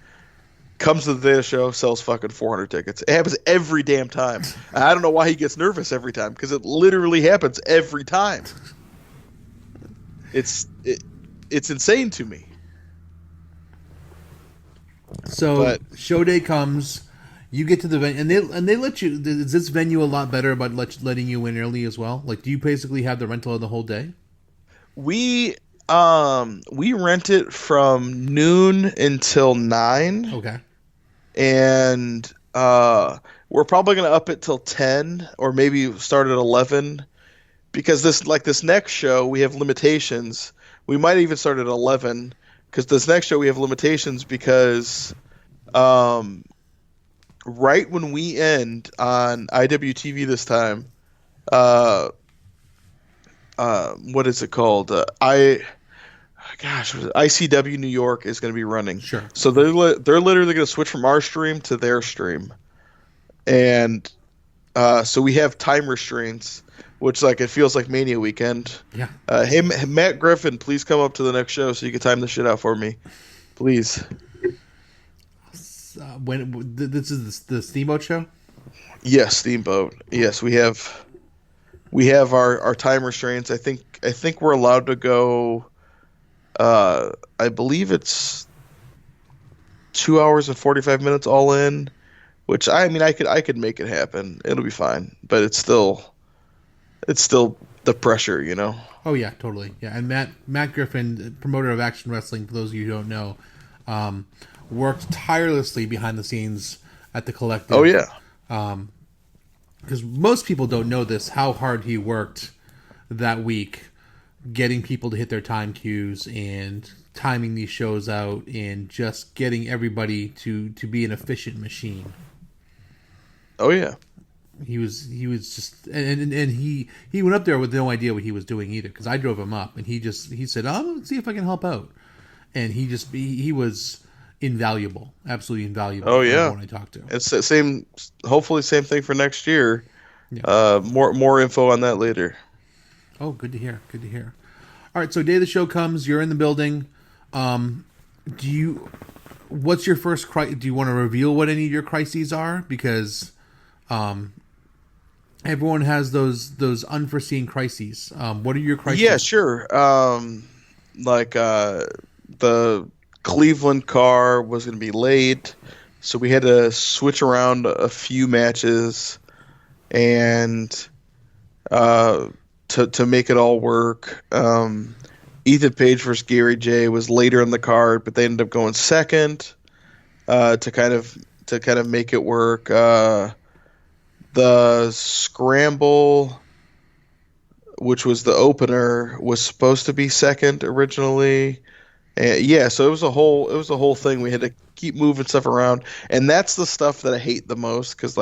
Comes to the day of the show, sells fucking 400 tickets. It happens every damn time. I don't know why he gets nervous every time, because it literally happens every time. It's insane to me. So show day comes, you get to the venue, and they let you. Is this venue a lot better about letting you in early as well? Like, do you basically have the rental of the whole day? We rent it from noon until 9. Okay. And we're probably gonna up it till 10, or maybe start at 11, because this next show we have limitations. We might even start at 11, because this next show we have limitations because right when we end on IWTV this time, what is it called? ICW New York is going to be running. Sure. So they're literally going to switch from our stream to their stream, and so we have time restraints, which it feels like Mania weekend. Yeah. Hey, Matt Griffin, please come up to the next show so you can time the shit out for me, please. When this is the Steamboat show? Yes, Steamboat. Yes, we have our time restraints. I think we're allowed to go. I believe it's 2 hours and 45 minutes all in, which I could make it happen. It'll be fine, but it's still the pressure, you know. Oh yeah, totally. Yeah, and Matt Griffin, promoter of Action Wrestling, for those of you who don't know, worked tirelessly behind the scenes at the Collective. Oh yeah. Because most people don't know this, how hard he worked that week, getting people to hit their time cues and timing these shows out and just getting everybody to be an efficient machine. Oh yeah. He was just, and he went up there with no idea what he was doing either, because I drove him up and he said, "Oh, let's see if I can help out," and he was invaluable, absolutely invaluable. Oh yeah. When I talked to him. It's the same. Hopefully, same thing for next year. Yeah. More info on that later. Oh, good to hear. Good to hear. All right, so day of the show comes. You're in the building. What's your first crisis? Do you want to reveal what any of your crises are? Because everyone has those unforeseen crises. What are your crises? Yeah, sure. The Cleveland car was going to be late, so we had to switch around a few matches, and to make it all work. Ethan Page versus Gary J was later in the card, but they ended up going second to kind of make it work. The Scramble, which was the opener, was supposed to be second originally. And yeah, so it was a whole thing. We had to keep moving stuff around, and that's the stuff that I hate the most, because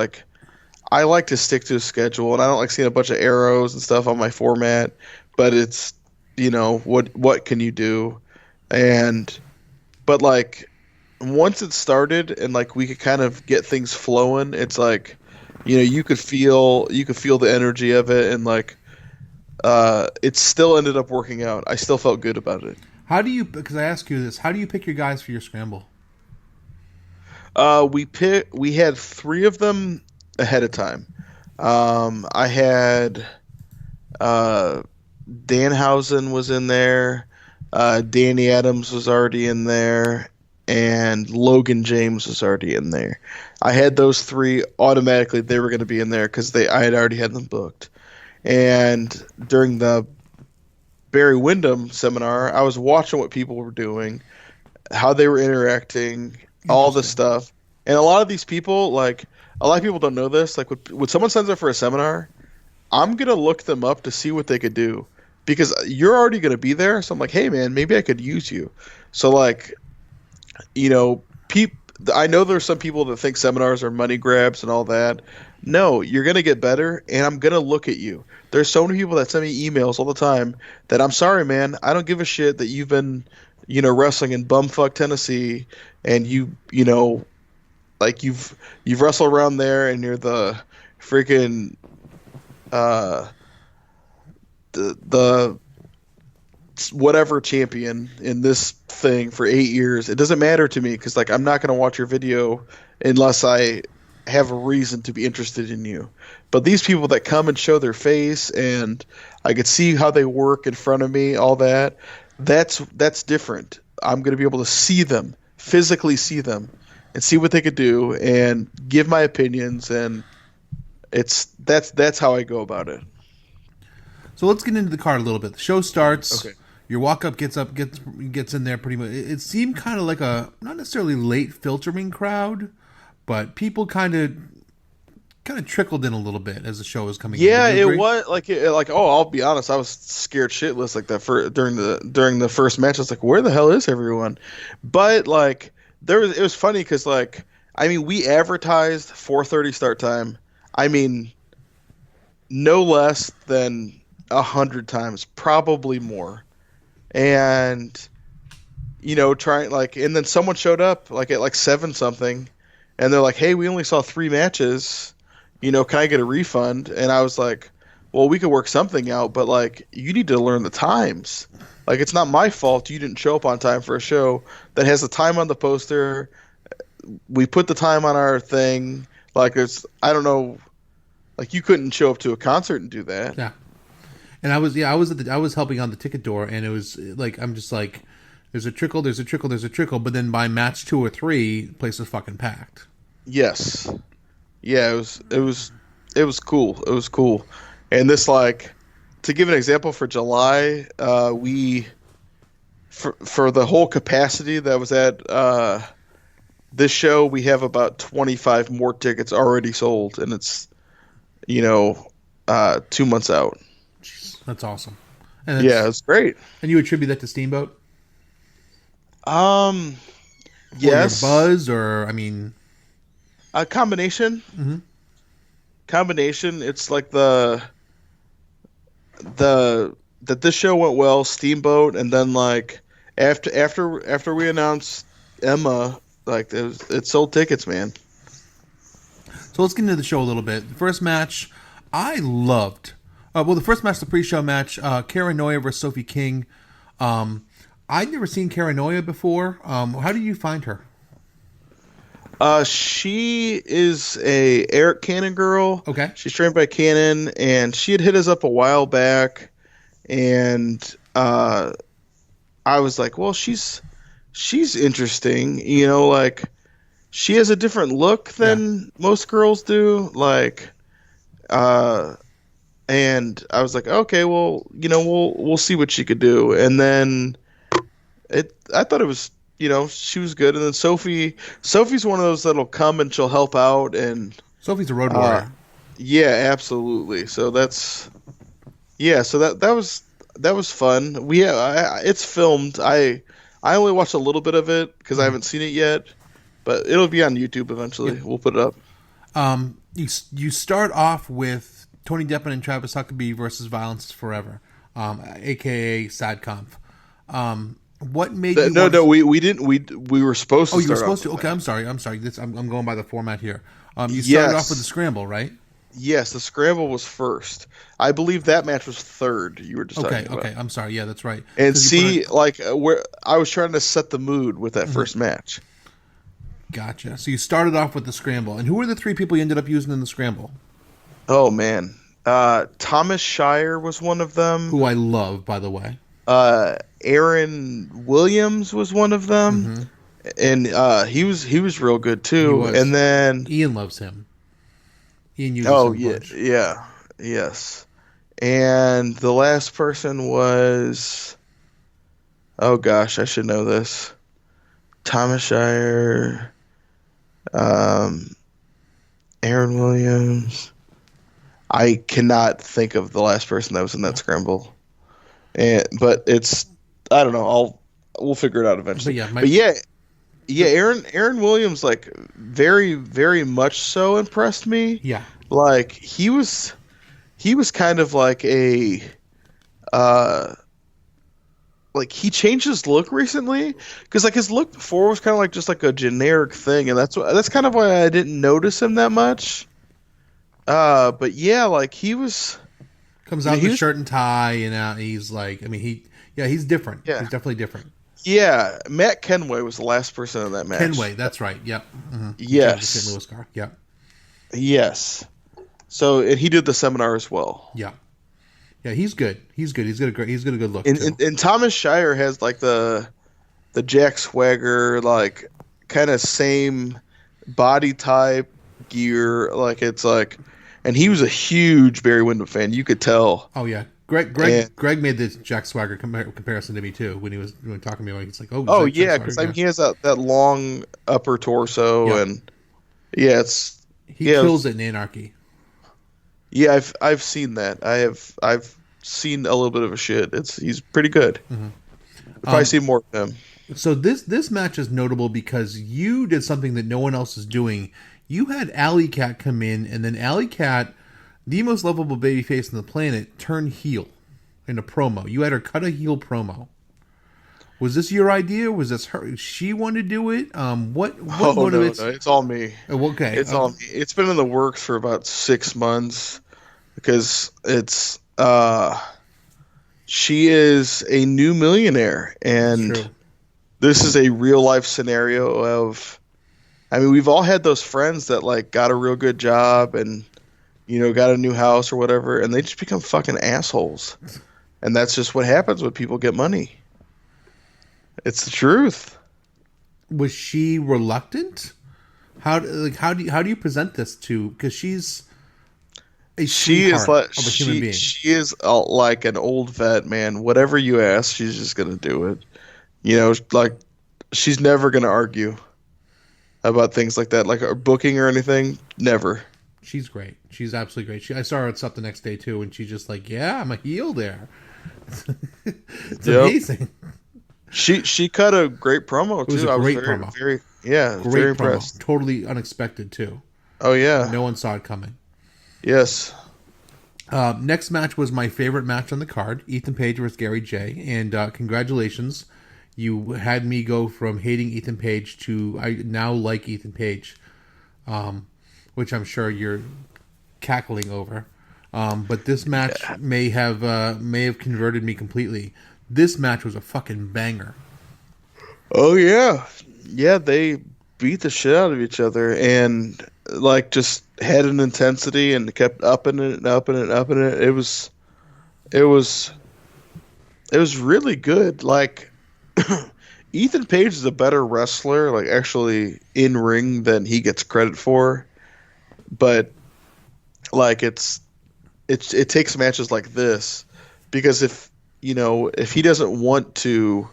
I like to stick to a schedule, and I don't like seeing a bunch of arrows and stuff on my format. But it's, what can you do? But once it started and we could kind of get things flowing, it's you could feel the energy of it, and it still ended up working out. I still felt good about it. How do you? Because I asked you this. How do you pick your guys for your scramble? We had 3 of them ahead of time. I had Danhausen was in there, Danny Adams was already in there, and Logan James was already in there. I had those 3 automatically. They were going to be in there because I had already had them booked. And during the Barry Windham seminar, I was watching what people were doing, how they were interacting, all this stuff. And a lot of these people, a lot of people don't know this. When someone signs up for a seminar, I'm going to look them up to see what they could do, because you're already going to be there. So I'm like, hey, man, maybe I could use you. So, I know there's some people that think seminars are money grabs and all that. No, you're going to get better, and I'm going to look at you. There's so many people that send me emails all the time that, I'm sorry, man, I don't give a shit that you've been, wrestling in bumfuck Tennessee, and you've wrestled around there, and you're the freaking uh, the whatever champion in this thing for 8 years. It doesn't matter to me because like I'm not going to watch your video unless I have a reason to be interested in you. But these people that come and show their face and I could see how they work in front of me, all that, that's different. I'm going to be able to see them, physically see them, and see what they could do and give my opinions, and that's how I go about it. So let's get into the card a little bit. The show starts. Okay. Your walk-up gets in there pretty much. It seemed kind of like a, not necessarily late filtering crowd, but people kind of trickled in a little bit as the show was coming. Yeah, in. it was like oh, I'll be honest, I was scared shitless like that during the first match. I was like, where the hell is everyone? But like it was funny because like I mean we advertised 4:30 start time. I mean, no less than 100 times, probably more. And trying like, and then someone showed up like at like 7 something, and they're like, hey, we only saw 3 matches. Can I get a refund? And I was like, well, we could work something out, but like you need to learn the times. Like it's not my fault you didn't show up on time for a show that has the time on the poster. We put the time on our thing. Like I don't know, like you couldn't show up to a concert and do that. Yeah. And I was helping on the ticket door, and it was like I'm just like, there's a trickle, but then by match 2 or 3, the place was fucking packed. Yes. Yeah, it was cool. It was cool. And this, like, to give an example for July, we for the whole capacity that was at this show, we have about 25 more tickets already sold, and it's 2 months out. That's awesome. And yeah, it's great. And you attribute that to Steamboat? Yes. Or your buzz, or I mean, a combination. Mm-hmm. Combination. It's like that this show went well, Steamboat, and then like after we announced Emma, like it sold tickets, man. So let's get into the show a little bit. The first match I loved. The first match, the pre-show match, Cara Noya versus Sophie King. I'd never seen Cara Noya before. How did you find her? She is a Eric Cannon girl. Okay. She's trained by Cannon, and she had hit us up a while back, and I was like, well, she's interesting. Like she has a different look than most girls do. Like, and I was like, okay, well, we'll see what she could do. And then I thought it was, she was good. And then Sophie's one of those that'll come and she'll help out. And Sophie's a road warrior. Yeah, absolutely. So that was fun. It's filmed. I only watched a little bit of it because I haven't seen it yet, but it'll be on YouTube eventually. Yeah. We'll put it up. You start off with Tony Deppen and Travis Huckabee versus Violence is Forever, aka Sadconf. What made you? No, we didn't. We were supposed to. Oh, you were start supposed to. Okay, I'm sorry. I'm going by the format here. You started Yes. off with the scramble, right? Yes, the scramble was first. I believe that match was third. You were just talking about. Okay. I'm sorry. Yeah, that's right. And see, where I was trying to set the mood with that first match. Gotcha. So you started off with the scramble, and who were the 3 people you ended up using in the scramble? Oh man, Thomas Shire was one of them. Who I love, by the way. Aaron Williams was one of them, and he was real good too. And then Ian loves him. Ian uses him a bunch. Yes. And the last person was, oh gosh, I should know this. Thomas Shire, Aaron Williams. I cannot think of the last person that was in that scramble, but it's, I don't know. We'll figure it out eventually. But yeah, Aaron Williams, like very, very much so impressed me. Yeah, like he was kind of like a, like he changed his look recently, because like his look before was kind of like just like a generic thing, and that's kind of why I didn't notice him that much. But yeah, like he was. Comes You know, out in he the was. shirt and tie, and he's like, I mean, he's different. Yeah. He's definitely different. Yeah. Matt Kenway was the last person in that match. Kenway, that's right. Yep. He drove the St. Yes. Louis car. Yep. Yes. So and he did the seminar as well. Yeah. Yeah, he's good. He's good. He's got a good look And, too. and Thomas Shire has like the Jack Swagger, like kind of same body type, gear. Like it's like, and he was a huge Barry Windham fan. You could tell. Oh yeah, And- Greg made the Jack Swagger comparison to me too when he was talking to me. He's like, Oh Jack yeah, Swagger, because I mean he has that long upper torso, Yeah. and yeah, it's he yeah, kills it in Anarchy. yeah. I've seen that. I've seen a little bit of a shit. He's pretty good. I'll probably see more of him. So this match is notable because you did something that no one else is doing. You had Alley Cat come in, and then Alley Cat, the most lovable babyface on the planet, turned heel in a promo. You had her cut a heel promo. Was this your idea? Was this her? She wanted to do it. What Oh no, motivates? no, it's all me. Okay, It's all me. It's been in the works for about 6 months because it's she is a new millionaire, and True. this is a real life scenario of. I mean, we've all had those friends that like got a real good job and got a new house or whatever, and they just become fucking assholes, and that's just what happens when people get money. It's the truth. Was she reluctant? How do you present this to? Because she's a She is sweetheart like of a human being. she is like an old vet, man. Whatever you ask, she's just gonna do it. Like she's never gonna argue about things like that, like a booking or anything. Never. She's great. She's absolutely great. I saw her at Sup the next day too, and she's just like, "Yeah, I'm a heel there." It's Yep. amazing. She cut a great promo too. was a I was great very, promo. very very Great promo. impressed. Totally unexpected too. Oh yeah. No one saw it coming. Yes. Next match was my favorite match on the card: Ethan Page versus Gary Jay. And congratulations, you had me go from hating Ethan Page to I now like Ethan Page, which I'm sure you're cackling over. But this match may have converted me completely. This match was a fucking banger. Oh yeah. Yeah, they beat the shit out of each other and like just had an intensity and kept upping it and upping it and upping it. It was really good. Like Ethan Page is a better wrestler, like actually in ring than he gets credit for. But like it takes matches like this because if he doesn't want to,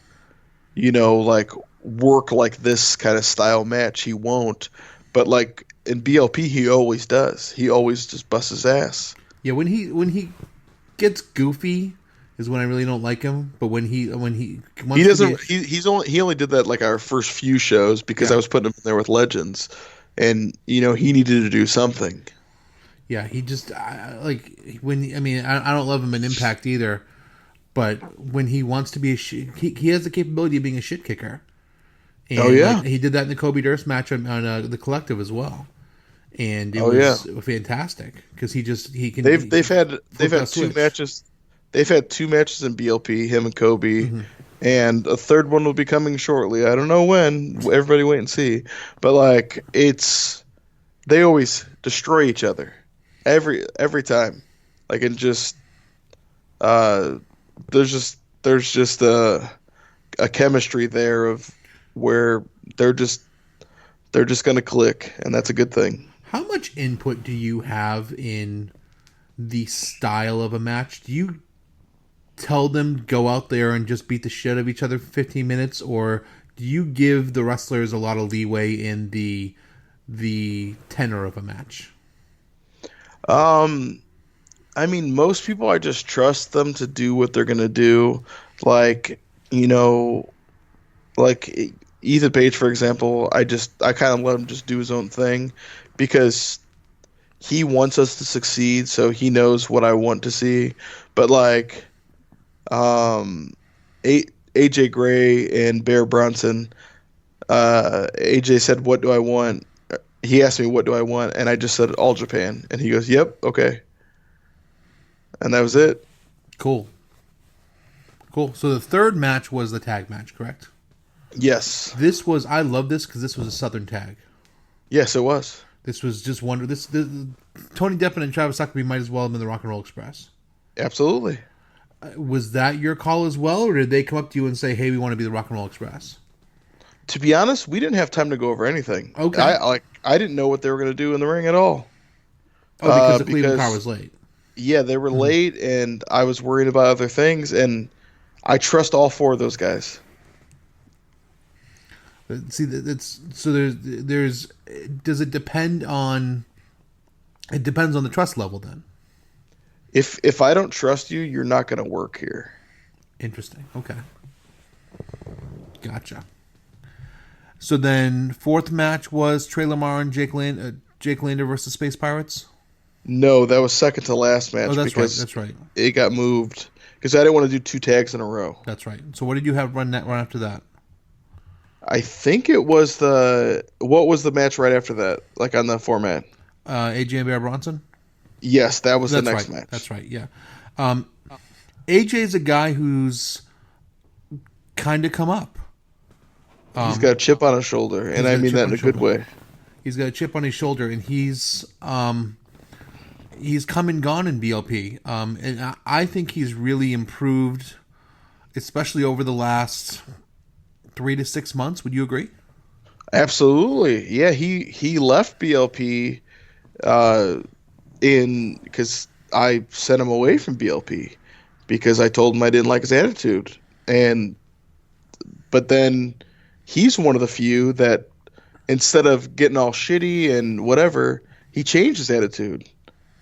like work like this kind of style match, he won't. But like in BLP, he always does. He always just busts his ass. Yeah, when he gets goofy is when I really don't like him. But when he wants He doesn't. to be, He only did that like our first few shows because Yeah. I was putting him in there with legends, and he needed to do something. yeah, he just when I mean I don't love him in Impact either. But when he wants to be he has the capability of being a shit kicker. And Oh, yeah. he did that in the Kobe Durst match on the Collective as well, and it Oh, was fantastic because he can. They've had that two switch. matches. They've had two matches in BLP, him and Kobe, Mm-hmm. and a third one will be coming shortly. I don't know when. Everybody wait and see. But like they always destroy each other every time. Like and just there's just a chemistry there of where they're just gonna click, and that's a good thing. How much input do you have in the style of a match? Do you tell them to go out there and just beat the shit out of each other for 15 minutes, or do you give the wrestlers a lot of leeway in the tenor of a match? I mean, most people, I just trust them to do what they're gonna do. Like, like Ethan Page, for example, I kind of let him just do his own thing because he wants us to succeed, so he knows what I want to see. But like, AJ Gray and Bear Bronson, AJ said, "What do I want?" he asked me, what do I want? And I just said, All Japan. And he goes, yep, okay. And that was it. Cool. So the third match was the tag match, correct? Yes. I love this because this was a Southern tag. Yes, it was. This was just wonderful. Tony Deppen and Travis Huckabee might as well have been the Rock and Roll Express. Absolutely. Was that your call as well, or did they come up to you and say, hey, we want to be the Rock and Roll Express? To be honest, we didn't have time to go over anything. Okay. I didn't know what they were going to do in the ring at all. Oh, because the Cleveland car was late. Yeah, they were late, and I was worried about other things, and I trust all four of those guys. See, there's. Does it depend on? It depends on the trust level, then. If I don't trust you, you're not going to work here. Interesting. Okay. Gotcha. So then, fourth match was Trey Lamar and Jake Lander versus Space Pirates. No, that was second to last match. Oh, that's right. because That's right. It got moved because I didn't want to do 2 tags in a row. That's right. So what did you have run after that? I think it was what was the match right after that? Like on the format? AJ and Bear Bronson? Yes, that was the That's next right. match. That's right, yeah. AJ's a guy who's kind of come up. He's got a chip on his shoulder, and I mean that in a good way. He's got a chip on his shoulder, and he's come and gone in BLP. And I think he's really improved, especially over the last 3 to 6 months. Would you agree? Absolutely. Yeah, he left BLP because I sent him away from BLP because I told him I didn't like his attitude. But then he's one of the few that instead of getting all shitty and whatever, he changed his attitude.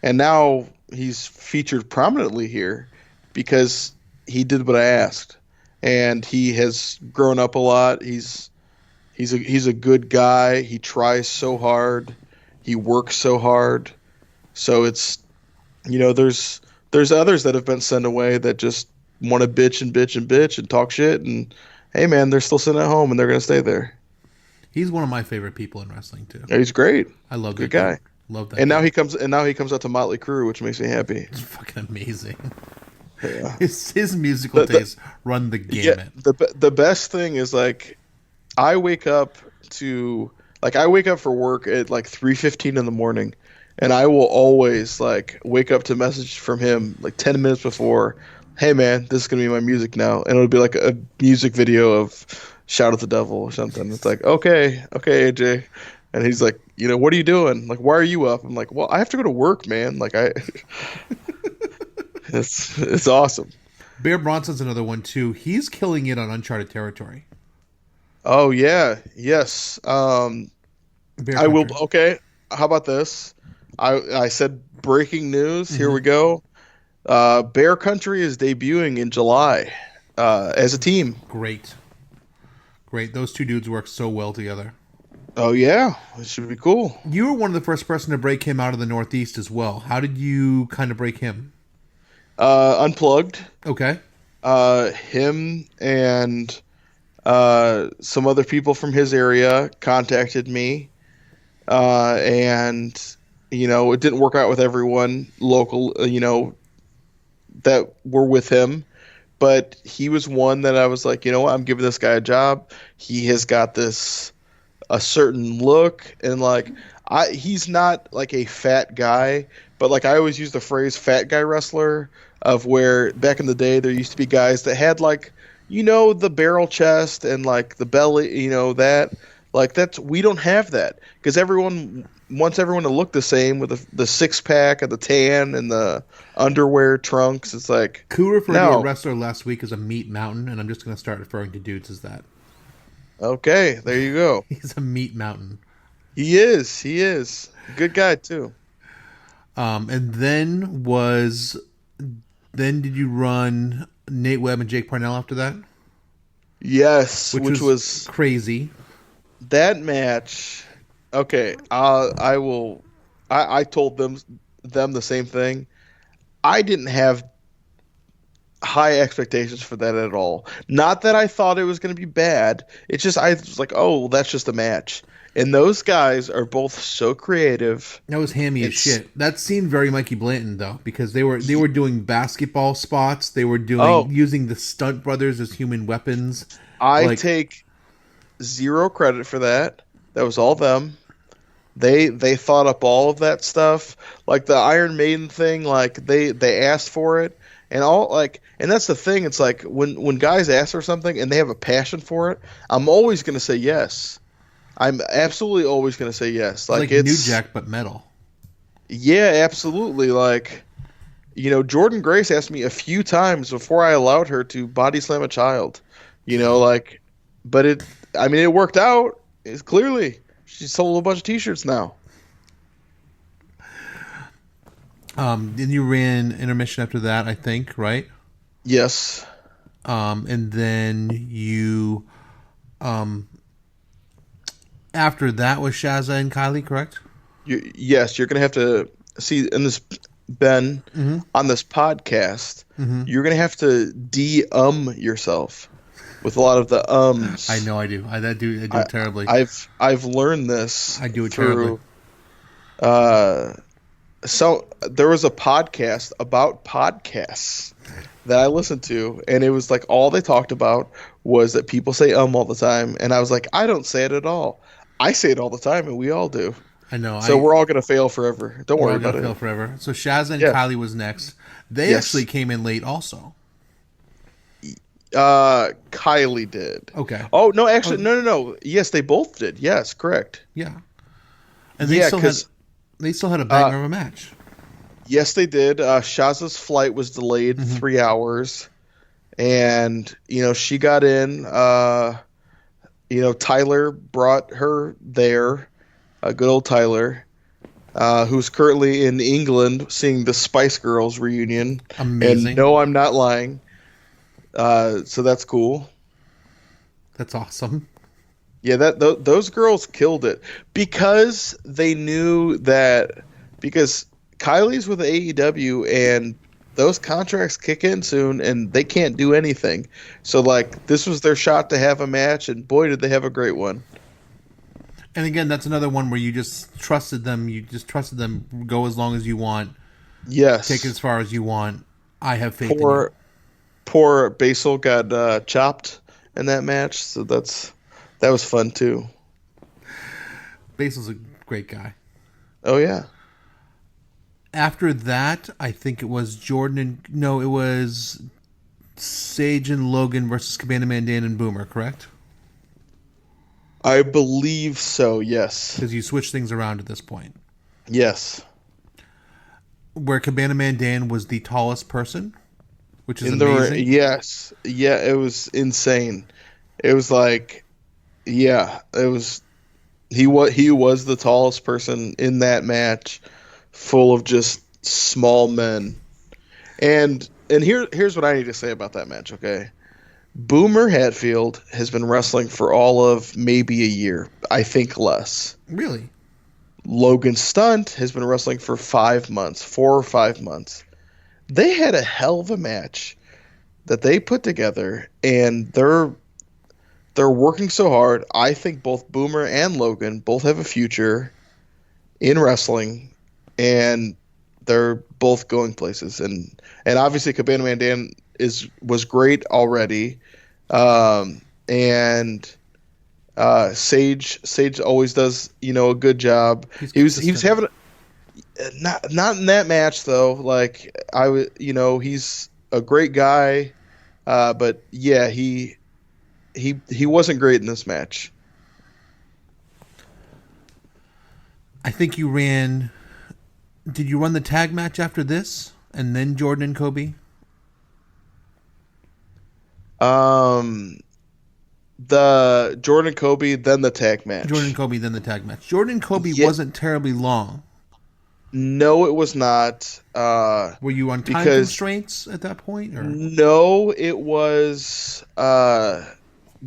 And now he's featured prominently here because he did what I asked. And he has grown up a lot. He's a good guy. He tries so hard. He works so hard. So it's, there's others that have been sent away that just want to bitch and talk shit. And hey, man, they're still sitting at home and they're going to stay there. He's one of my favorite people in wrestling too. Yeah, he's great. I love good that guy. Love that. And guy. now he comes out to Motley Crue, which makes me happy. It's fucking amazing. Yeah. His musical tastes run the gamut. Yeah, the best thing is I wake up for work at 3:15 in the morning, and I will always wake up to a message from him 10 minutes before. Hey man, this is gonna be my music now, and it'll be a music video of "Shout at the Devil" or something. It's okay, AJ, and he's like, what are you doing? Why are you up? I'm like, well, I have to go to work, man. It's awesome. Bear Bronson's another one too. He's killing it on Uncharted Territory. Oh yeah, yes. I will. Okay, how about this? I said breaking news. Here we go. Bear Country is debuting in July as a team. Great. Those two dudes work so well together. Oh yeah, it should be cool. You were one of the first person to break him out of the Northeast as well. How did you kind of break him? Unplugged. Okay. Him and some other people from his area contacted me, and it didn't work out with everyone local, that were with him, but he was one that I was like, what, I'm giving this guy a job. He has got a certain look, and he's not a fat guy, but I always use the phrase fat guy wrestler, of where back in the day there used to be guys that had the barrel chest and the belly, that's, we don't have that because everyone wants everyone to look the same with the six pack and the tan and the underwear trunks. It's Koo referred to a wrestler last week as a meat mountain, and I'm just going to start referring to dudes as that. Okay, there you go. He's a meat mountain. He is. Good guy too. And then did you run Nate Webb and Jake Parnell after that? Yes, which was crazy. That match. Okay, I will. I told them the same thing. I didn't have high expectations for that at all. Not that I thought it was going to be bad. It's just I was like, oh, that's just a match. And those guys are both so creative. That was hammy as shit. That seemed very Mikey Blanton though, because they were doing basketball spots. They were doing using the Stunt Brothers as human weapons. I take zero credit for that. That was all them. They thought up all of that stuff, like the Iron Maiden thing. Like they asked for it, and and that's the thing. It's like when guys ask for something and they have a passion for it, I'm always going to say yes. I'm absolutely always going to say yes. Like it's New Jack, but metal. Yeah, absolutely. Like, Jordan Grace asked me a few times before I allowed her to body slam a child. But it worked out. It's clearly she sold a bunch of T-shirts now. Then you ran intermission after that, I think, right? Yes. And then you, after that was Shazza and Kylie, correct? Yes, you're going to have to see in this, Ben, on this podcast, you're going to have to yourself with a lot of the ums. I know I do. I do it terribly. I've learned this. I do it terribly. So there was a podcast about podcasts that I listened to, and it was like all they talked about was that people say all the time, and I was like, I don't say it at all. I say it all the time, and we all do. I know. So we're all going to fail forever. Don't worry about it. Fail forever. So Shazza and Kylie was next. They actually came in late also. Kylie did. Okay. Oh, no, actually, no. Yes, they both did. Yes, correct. Yeah. And they still had a banger of a match. Yes, they did. Shazza's flight was delayed 3 hours. And, she got in. Tyler brought her there. Good old Tyler, who's currently in England seeing the Spice Girls reunion. Amazing. And no, I'm not lying. So that's cool. That's awesome. Yeah, those girls killed it because they knew that because Kylie's with AEW and those contracts kick in soon and they can't do anything. So this was their shot to have a match, and boy did they have a great one. And again, that's another one where you just trusted them. Go as long as you want. Yes. Take it as far as you want. I have faith in you. Poor Basil got chopped in that match, so that was fun too. Basil's a great guy. Oh yeah. After that, I think it was it was Sage and Logan versus Cabana Man Dan and Boomer, correct? I believe so, yes. Because you switch things around at this point. Yes. Where Cabana Man Dan was the tallest person, which is amazing. Yes. Yeah, it was insane. It was he was the tallest person in that match, full of just small men. And here's what I need to say about that match, okay? Boomer Hatfield has been wrestling for all of maybe a year. I think less. Really? Logan Stunt has been wrestling for 5 months, 4 or 5 months. They had a hell of a match that they put together, and they're working so hard. I think both Boomer and Logan both have a future in wrestling, and they're both going places. And obviously Cabana Man Dan was great already. And Sage always does, a good job. He was having not in that match though. He's a great guy. But yeah, he wasn't great in this match. I think you ran. Did you run the tag match after this, and then Jordan and Kobe? The Jordan and Kobe, then the tag match. Jordan and Kobe, then the tag match. Jordan and Kobe wasn't terribly long. No, it was not. Were you on time constraints at that point? Or? No, it was.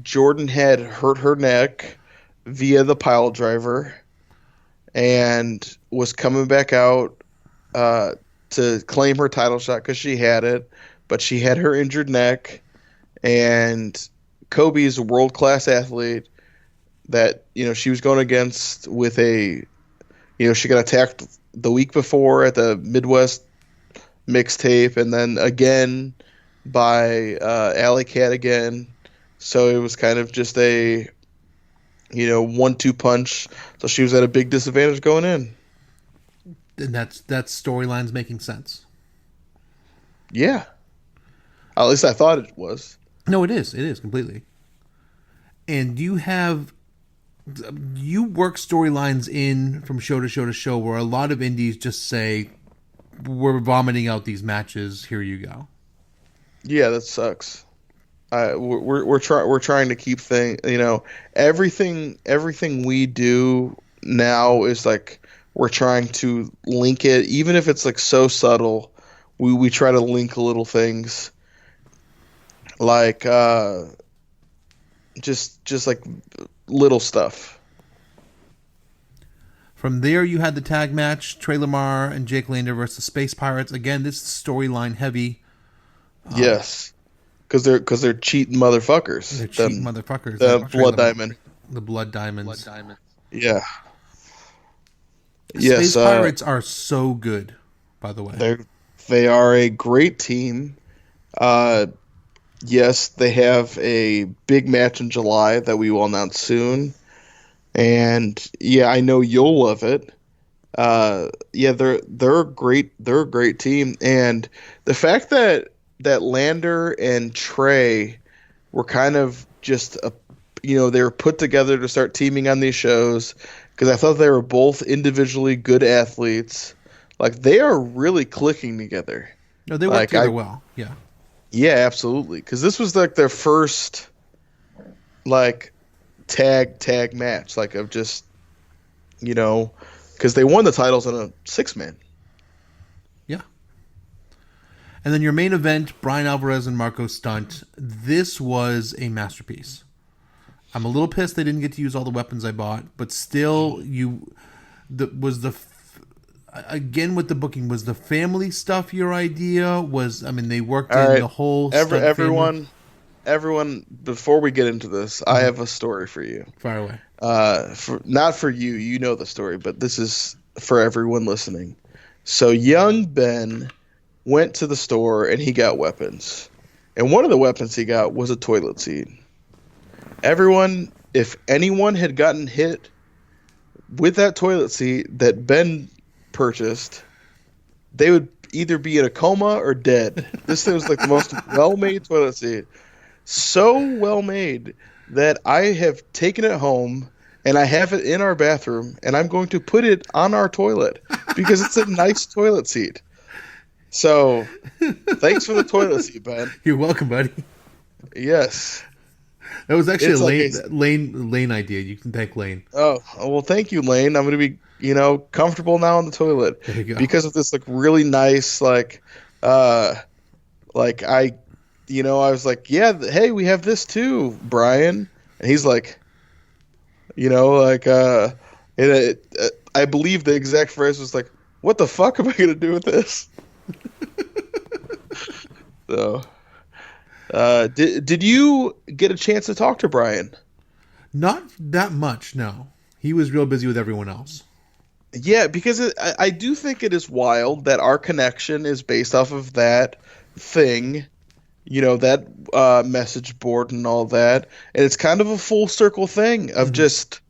Jordan had hurt her neck via the pile driver, and was coming back out to claim her title shot because she had it. but she had her injured neck, and Kobe is a world-class athlete that, she was going against with she got attacked the week before at the Midwest mixtape, and then again by Alley Cat again. So it was kind of just a 1-2 punch. So she was at a big disadvantage going in. And that storyline's making sense. Yeah. At least I thought it was. No, it is. It is completely. And you work storylines in from show to show to show where a lot of indies just say, we're vomiting out these matches. Here you go. Yeah, that sucks. We're trying to keep things. Everything we do now is like we're trying to link it, even if it's like so subtle. We try to link little things, like just like little stuff. From there, you had the tag match, Trey Lamar and Jake Lander versus Space Pirates. Again, this is storyline heavy. Yes, because they're cheating motherfuckers. They're cheating motherfuckers. The Blood Diamond. The Blood Diamonds. Yeah. Space Pirates are so good, by the way. They are a great team. Yes, they have a big match in July that we will announce soon. And yeah, I know you'll love it. They're a great team, and the fact that Lander and Trey were kind of just they were put together to start teaming on these shows, because I thought they were both individually good athletes. Like, they are really clicking together. No, they work together well. Yeah. Yeah, absolutely. Because this was like their first tag match, of just, because they won the titles in a 6-man. Yeah. And then your main event, Brian Alvarez and Marco Stunt. This was a masterpiece. I'm a little pissed they didn't get to use all the weapons I bought, but still, again with the booking, was the family stuff your idea? They worked in the whole everyone. Everyone, before we get into this, I have a story for you. Fire away. Not for you, you know the story, but this is for everyone listening. So young Ben went to the store and he got weapons. And one of the weapons he got was a toilet seat. Everyone, if anyone had gotten hit with that toilet seat that Ben purchased, they would either be in a coma or dead. This thing was like the most well-made toilet seat. So well made that I have taken it home and I have it in our bathroom, and I'm going to put it on our toilet because it's a nice toilet seat. So thanks for the toilet seat, Ben. You're welcome, buddy. Yes. That was actually Lane idea. You can thank Lane. Oh, well, thank you, Lane. I'm going to be, comfortable now on the toilet because of this really nice, I was like, yeah, hey, we have this too, Brian. And he's like, I believe the exact phrase was like, what the fuck am I going to do with this? So, did you get a chance to talk to Brian? Not that much, no. He was real busy with everyone else. Yeah, because I do think it is wild that our connection is based off of that thing, that message board and all that. And it's kind of a full circle thing of just,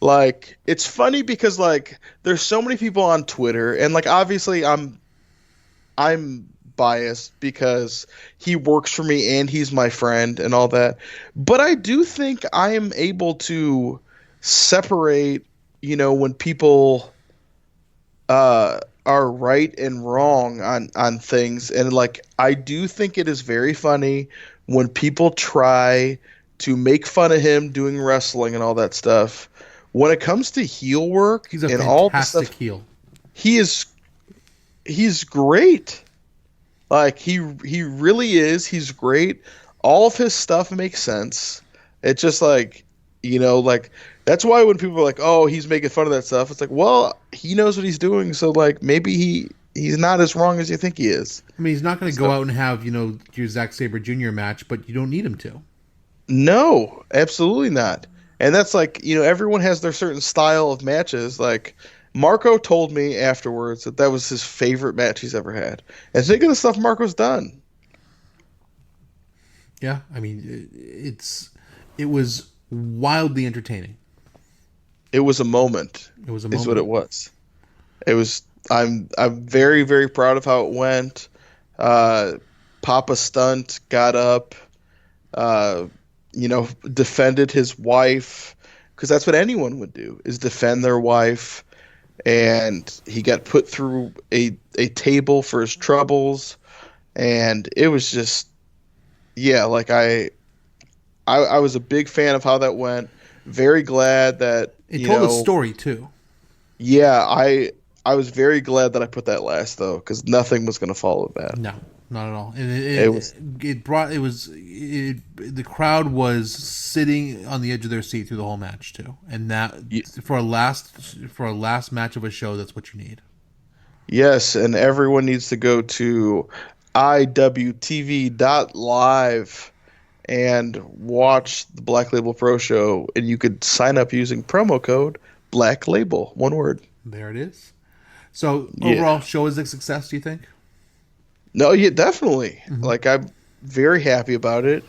it's funny because, there's so many people on Twitter, and, obviously I'm biased because he works for me and he's my friend and all that. But I do think I am able to separate, when people are right and wrong on things. And I do think it is very funny when people try to make fun of him doing wrestling and all that stuff. When it comes to heel work, he's a and fantastic all the stuff, heel. He's great. He really is. He's great. All of his stuff makes sense. It's just that's why when people are like, oh, he's making fun of that stuff, it's like, well, he knows what he's doing, so maybe he's not as wrong as you think he is. I mean, he's not going to go out and have, your Zack Sabre Jr. match, but you don't need him to. No, absolutely not. And that's like, everyone has their certain style of matches. Like, Marco told me afterwards that was his favorite match he's ever had. And think of the stuff Marco's done. Yeah, I mean, it was wildly entertaining. It was a moment. It was a is moment. what it was. It was. I'm very, very proud of how it went. Papa Stunt got up, defended his wife, because that's what anyone would do, is defend their wife. And he got put through a table for his troubles, and it was just, like I was a big fan of how that went. Very glad that it told a story too. Yeah, I was very glad that I put that last though, because nothing was going to follow that. No, not at all. And the crowd was sitting on the edge of their seat through the whole match too, and that for a last match of a show, that's what you need. Yes, and everyone needs to go to iwtv.live and watch the Black Label Pro Show, and you could sign up using promo code Black Label, one word. There it is. So overall, show is a success, do you think? No, yeah, definitely. Mm-hmm. Like, I'm very happy about it.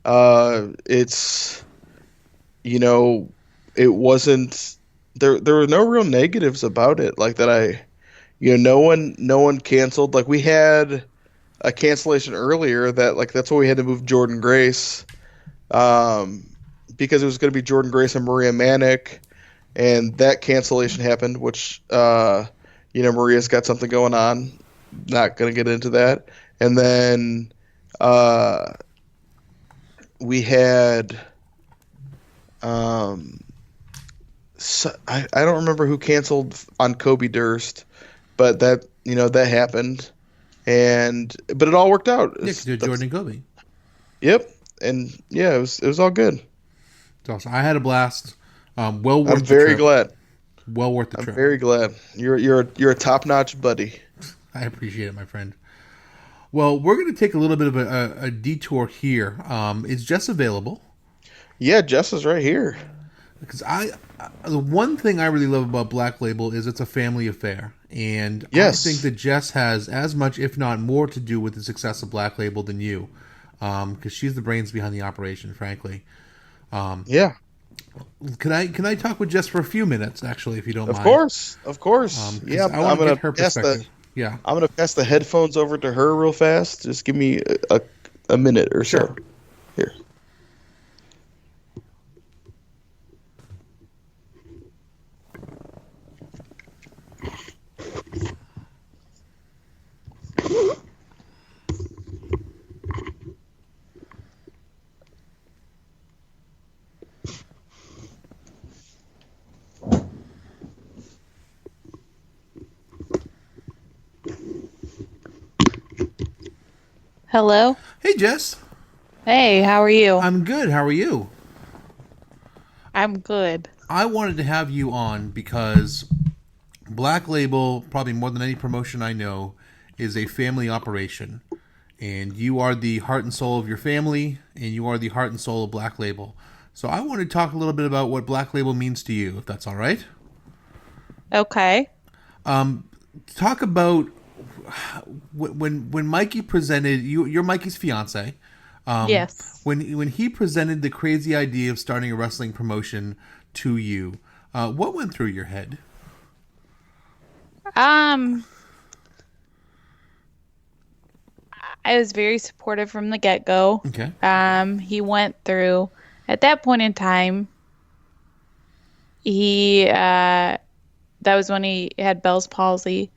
It's, it wasn't there. There were no real negatives about it. Like that, no one canceled. Like, we had a cancellation earlier that's why we had to move Jordan Grace, because it was going to be Jordan Grace and Maria Manic, and that cancellation happened, which Maria's got something going on. Not going to get into that. And then we had I don't remember who canceled on Kobe Durst, but that that happened, but it all worked out. Yeah, Jordan and Kobe. Yep, and it was all good. It's awesome. I had a blast. Well worth. I'm very glad. Well worth the trip. I'm very glad. You're a top-notch buddy. I appreciate it, my friend. Well, we're going to take a little bit of a detour here. Is Jess available? Yeah, Jess is right here. Because the one thing I really love about Black Label is it's a family affair. And yes. I think that Jess has as much, if not more, to do with the success of Black Label than you. Because she's the brains behind the operation, frankly. Yeah. Can I talk with Jess for a few minutes, actually, if you don't mind? Of course. Yeah, I want to get her perspective. Yeah, I'm gonna pass the headphones over to her real fast. Just give me a minute or so. Sure. Here. Hello? Hey, Jess. Hey, how are you? I'm good. How are you? I'm good. I wanted to have you on because Black Label, probably more than any promotion I know, is a family operation. And you are the heart and soul of your family, and you are the heart and soul of Black Label. So I want to talk a little bit about what Black Label means to you, if that's all right. Okay. Talk about when Mikey presented, you're Mikey's fiance. Yes. When he presented the crazy idea of starting a wrestling promotion to you, what went through your head? I was very supportive from the get-go. Okay. He went through, at that point in time, that was when he had Bell's palsy,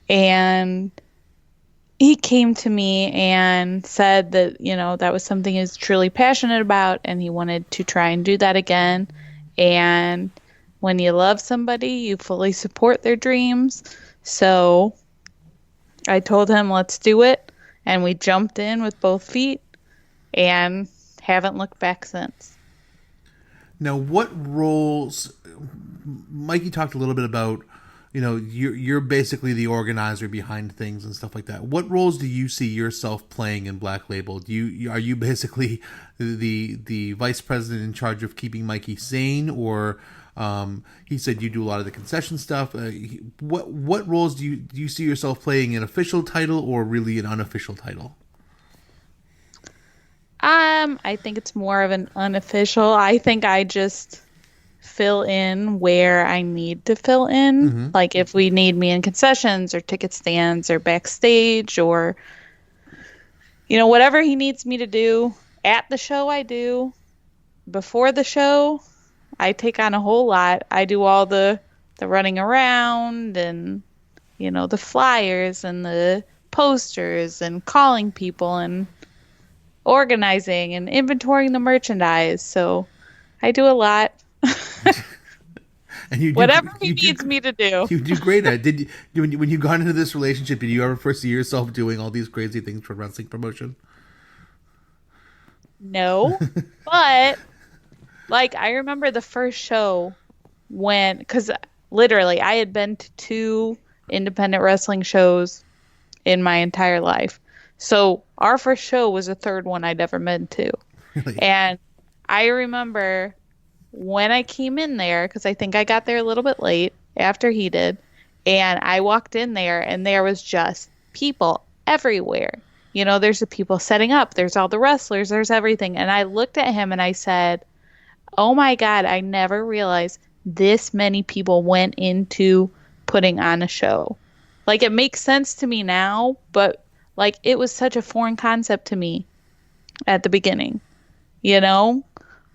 and he came to me and said that, that was something he was truly passionate about, and he wanted to try and do that again. And when you love somebody, you fully support their dreams. So I told him, let's do it. And we jumped in with both feet and haven't looked back since. Now, what roles... Mikey talked a little bit about you're basically the organizer behind things and stuff like that. What roles do you see yourself playing in Black Label? Are you basically the vice president in charge of keeping Mikey sane, or he said you do a lot of the concession stuff? What roles do you see yourself playing, an official title or really an unofficial title? I think it's more of an unofficial. I think I just fill in where I need to fill in. Mm-hmm. Like if we need me in concessions or ticket stands or backstage or, whatever he needs me to do at the show, I do. Before the show, I take on a whole lot. I do all the running around and, the flyers and the posters and calling people and organizing and inventorying the merchandise. So I do a lot. And whatever he needs me to do. You do great at it. When you got into this relationship, did you ever foresee yourself doing all these crazy things for wrestling promotion? No. But I remember the first show because literally I had been to 2 independent wrestling shows in my entire life. So our first show was the third one I'd ever been to. Really? And I remember when I came in there, because I think I got there a little bit late after he did, and I walked in there and there was just people everywhere. There's the people setting up, there's all the wrestlers, there's everything. And I looked at him and I said, oh my God, I never realized this many people went into putting on a show. It makes sense to me now, but it was such a foreign concept to me at the beginning.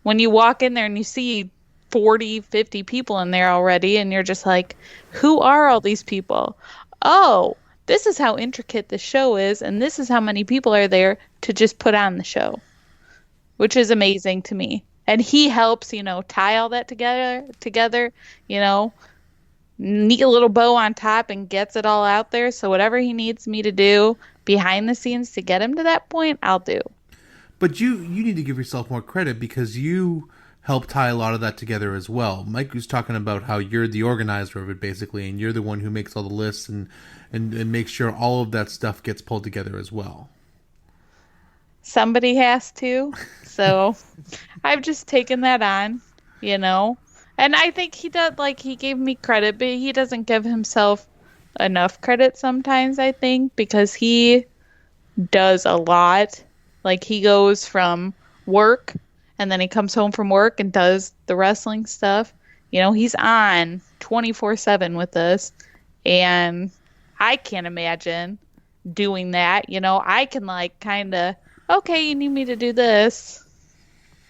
When you walk in there and you see 40, 50 people in there already, and you're just like, who are all these people? Oh, this is how intricate the show is, and this is how many people are there to just put on the show, which is amazing to me. And he helps, tie all that together, neat little bow on top and gets it all out there. So whatever he needs me to do behind the scenes to get him to that point, I'll do. But you need to give yourself more credit because you help tie a lot of that together as well. Mike was talking about how you're the organizer of it basically, and you're the one who makes all the lists and makes sure all of that stuff gets pulled together as well. Somebody has to. So I've just taken that on, And I think he does, he gave me credit, but he doesn't give himself enough credit sometimes, I think, because he does a lot. He goes from work and then he comes home from work and does the wrestling stuff. He's on 24/7 with us, and I can't imagine doing that. I can kind of, okay, you need me to do this.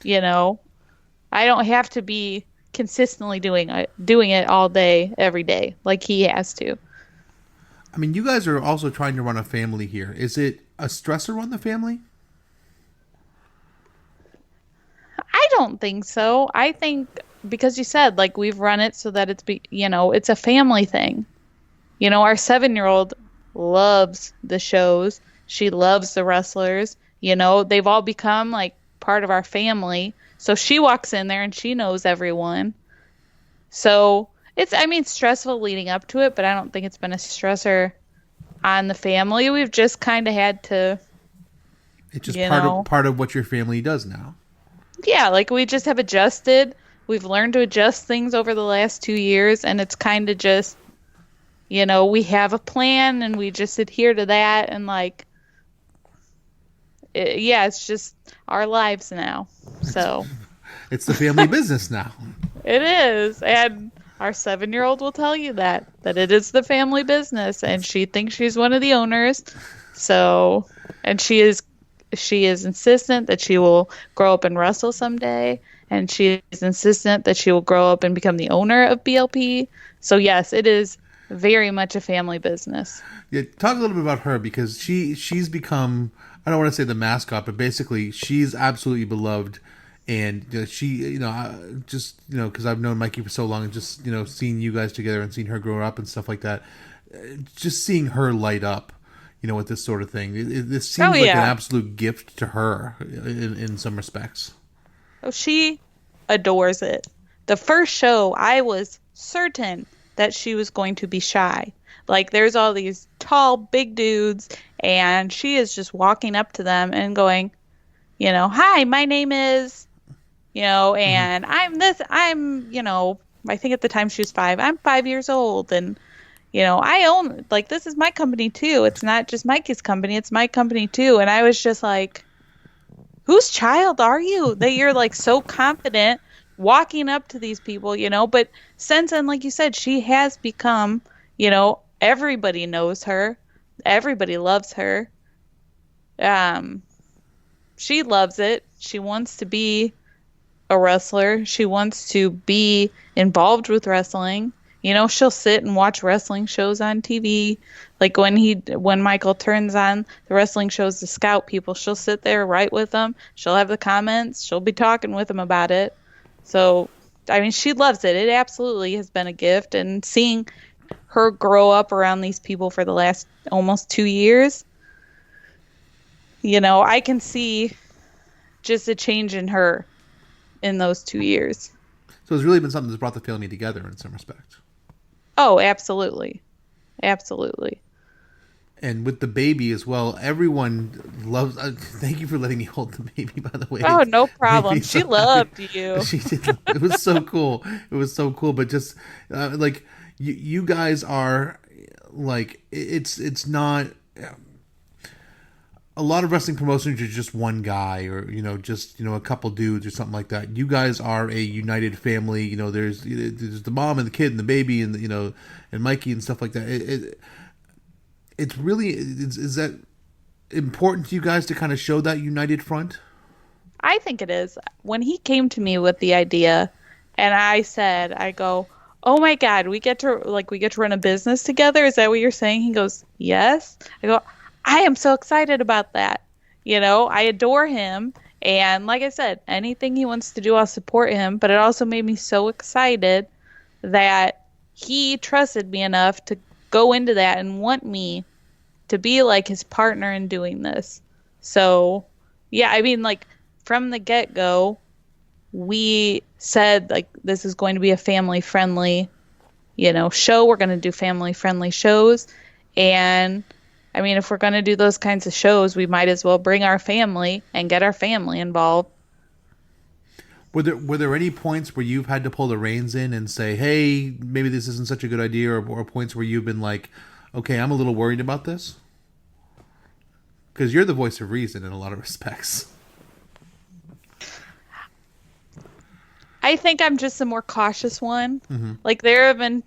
I don't have to be consistently doing it all day, every day, like he has to. I mean, you guys are also trying to run a family here. Is it a stressor on the family? I don't think so. I think because you said we've run it so that it's a family thing. Our 7-year-old loves the shows. She loves the wrestlers. They've all become part of our family. So she walks in there and she knows everyone. So it's stressful leading up to it, but I don't think it's been a stressor on the family. We've just kind of had to. It's just part of what your family does now. Yeah, we just have adjusted. We've learned to adjust things over the last 2 years, and it's kind of just, we have a plan and we just adhere to that, and it's just our lives now. So it's the family business now. It is, and our 7-year-old will tell you that it is the family business, and she thinks she's one of the owners. So, and she is insistent that she will grow up and wrestle someday, and she is insistent that she will grow up and become the owner of BLP. So yes, it is very much a family business. Yeah, talk a little bit about her, because she's become, I don't want to say the mascot, but basically she's absolutely beloved. And she, because I've known Mikey for so long, and just seeing you guys together and seeing her grow up and stuff like that, just seeing her light up, with this sort of thing. This seems like an absolute gift to her in some respects. Oh, she adores it. The first show, I was certain that she was going to be shy. Like, there's all these tall, big dudes, and she is just walking up to them and going, hi, my name is, and I think at the time she was 5. I'm 5 years old, and, I own, like, this is my company too. It's not just Mikey's company, it's my company too. And I was just like, whose child are you that you're, like, so confident walking up to these people, But since then, like you said, she has become, everybody knows her. Everybody loves her. She loves it. She wants to be a wrestler. She wants to be involved with wrestling. She'll sit and watch wrestling shows on TV. Like when Michael turns on the wrestling shows to scout people, she'll sit there right with them. She'll have the comments. She'll be talking with them about it. So, I mean, she loves it. It absolutely has been a gift. And seeing her grow up around these people for the last almost 2 years, I can see just a change in her in those 2 years. So it's really been something that's brought the family together in some respect. Oh, absolutely. Absolutely. And with the baby as well, everyone loves. Thank you for letting me hold the baby, by the way. Oh, no problem. She loved you. She did. It was so cool. It was so cool. But just like you guys are, like, it's not. A lot of wrestling promotions are just one guy, or just a couple dudes or something like that. You guys are a united family. There's the mom and the kid and the baby and and Mikey and stuff like that. It's really is that important to you guys to kind of show that united front? I think it is. When he came to me with the idea, and I go, oh my God, we get to run a business together. Is that what you're saying? He goes, yes. I go, I am so excited about that. I adore him. And like I said, anything he wants to do, I'll support him. But it also made me so excited that he trusted me enough to go into that and want me to be like his partner in doing this. So, yeah, I mean, like, from the get-go, we said, like, this is going to be a family-friendly, show. We're going to do family-friendly shows. And I mean, if we're going to do those kinds of shows, we might as well bring our family and get our family involved. Were there any points where you've had to pull the reins in and say, hey, maybe this isn't such a good idea, or points where you've been like, okay, I'm a little worried about this? Because you're the voice of reason in a lot of respects. I think I'm just a more cautious one. Mm-hmm. Like, there have been,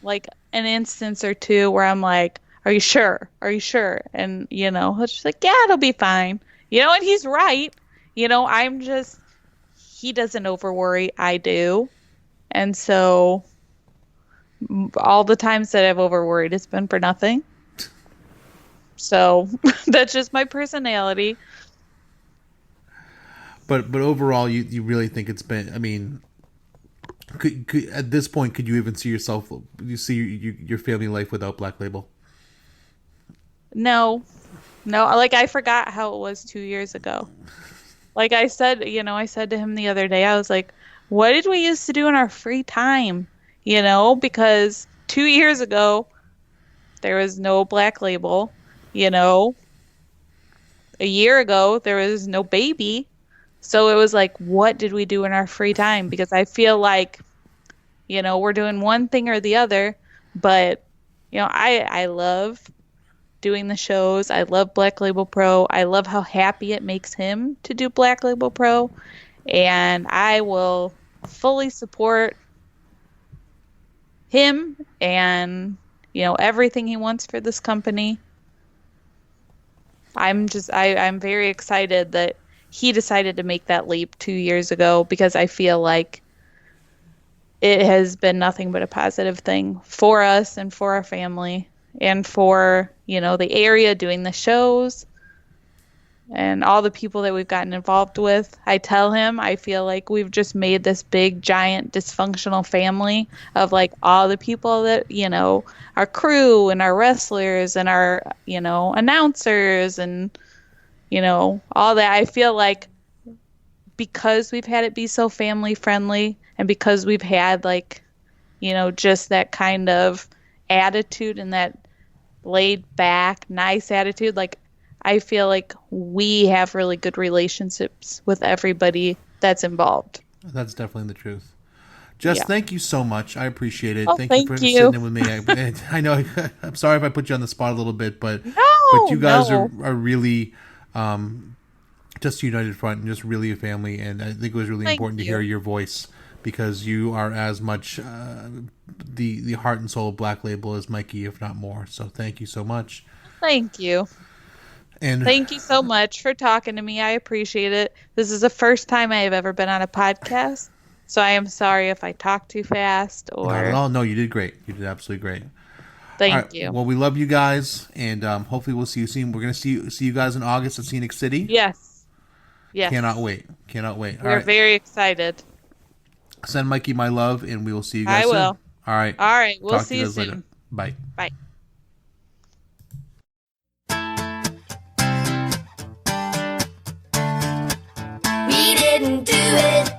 like, an instance or two where I'm like, are you sure? Are you sure? And, he's just like, yeah, it'll be fine. And he's right. He doesn't over worry. I do. And so all the times that I've over worried, it's been for nothing. So that's just my personality. But overall, you really think it's been, I mean, could at this point, could you even see yourself, your family life without Black Label? No, like, I forgot how it was 2 years ago. Like I said, I said to him the other day, I was like, what did we used to do in our free time? Because 2 years ago, there was no Black Label. A year ago, there was no baby. So it was like, what did we do in our free time? Because I feel like, we're doing one thing or the other. But, I love doing the shows. I love Black Label Pro. I love how happy it makes him to do Black Label Pro. And I will fully support him and, everything he wants for this company. I'm very excited that he decided to make that leap 2 years ago, because I feel like it has been nothing but a positive thing for us and for our family and for, the area doing the shows and all the people that we've gotten involved with. I tell him, I feel like we've just made this big, giant, dysfunctional family of, like, all the people that, our crew and our wrestlers and our, announcers and, all that. I feel like because we've had it be so family friendly and because we've had, like, just that kind of attitude and that laid back, nice attitude. Like, I feel like we have really good relationships with everybody that's involved. That's definitely the truth. Jess, thank you so much. I appreciate it. Oh, Thank you for sitting in with me. I know I'm sorry if I put you on the spot a little bit, but you guys are really just a united front and just really a family. And I think it was really important to hear your voice because you are as much the heart and soul of Black Label as Mikey, if not more. So thank you so much. Thank you. And thank you so much for talking to me. I appreciate it. This is the first time I have ever been on a podcast. So I am sorry if I talk too fast or... Not at all. No, you did great. You did absolutely great. Thank you. Well, we love you guys, and hopefully we'll see you soon. We're going to see you guys in August at Scenic City. Yes. Cannot wait. We're very excited. Send Mikey my love, and we will see you guys soon. I will. All right. All right. We'll see you soon. Later. Bye. Bye. We didn't do it.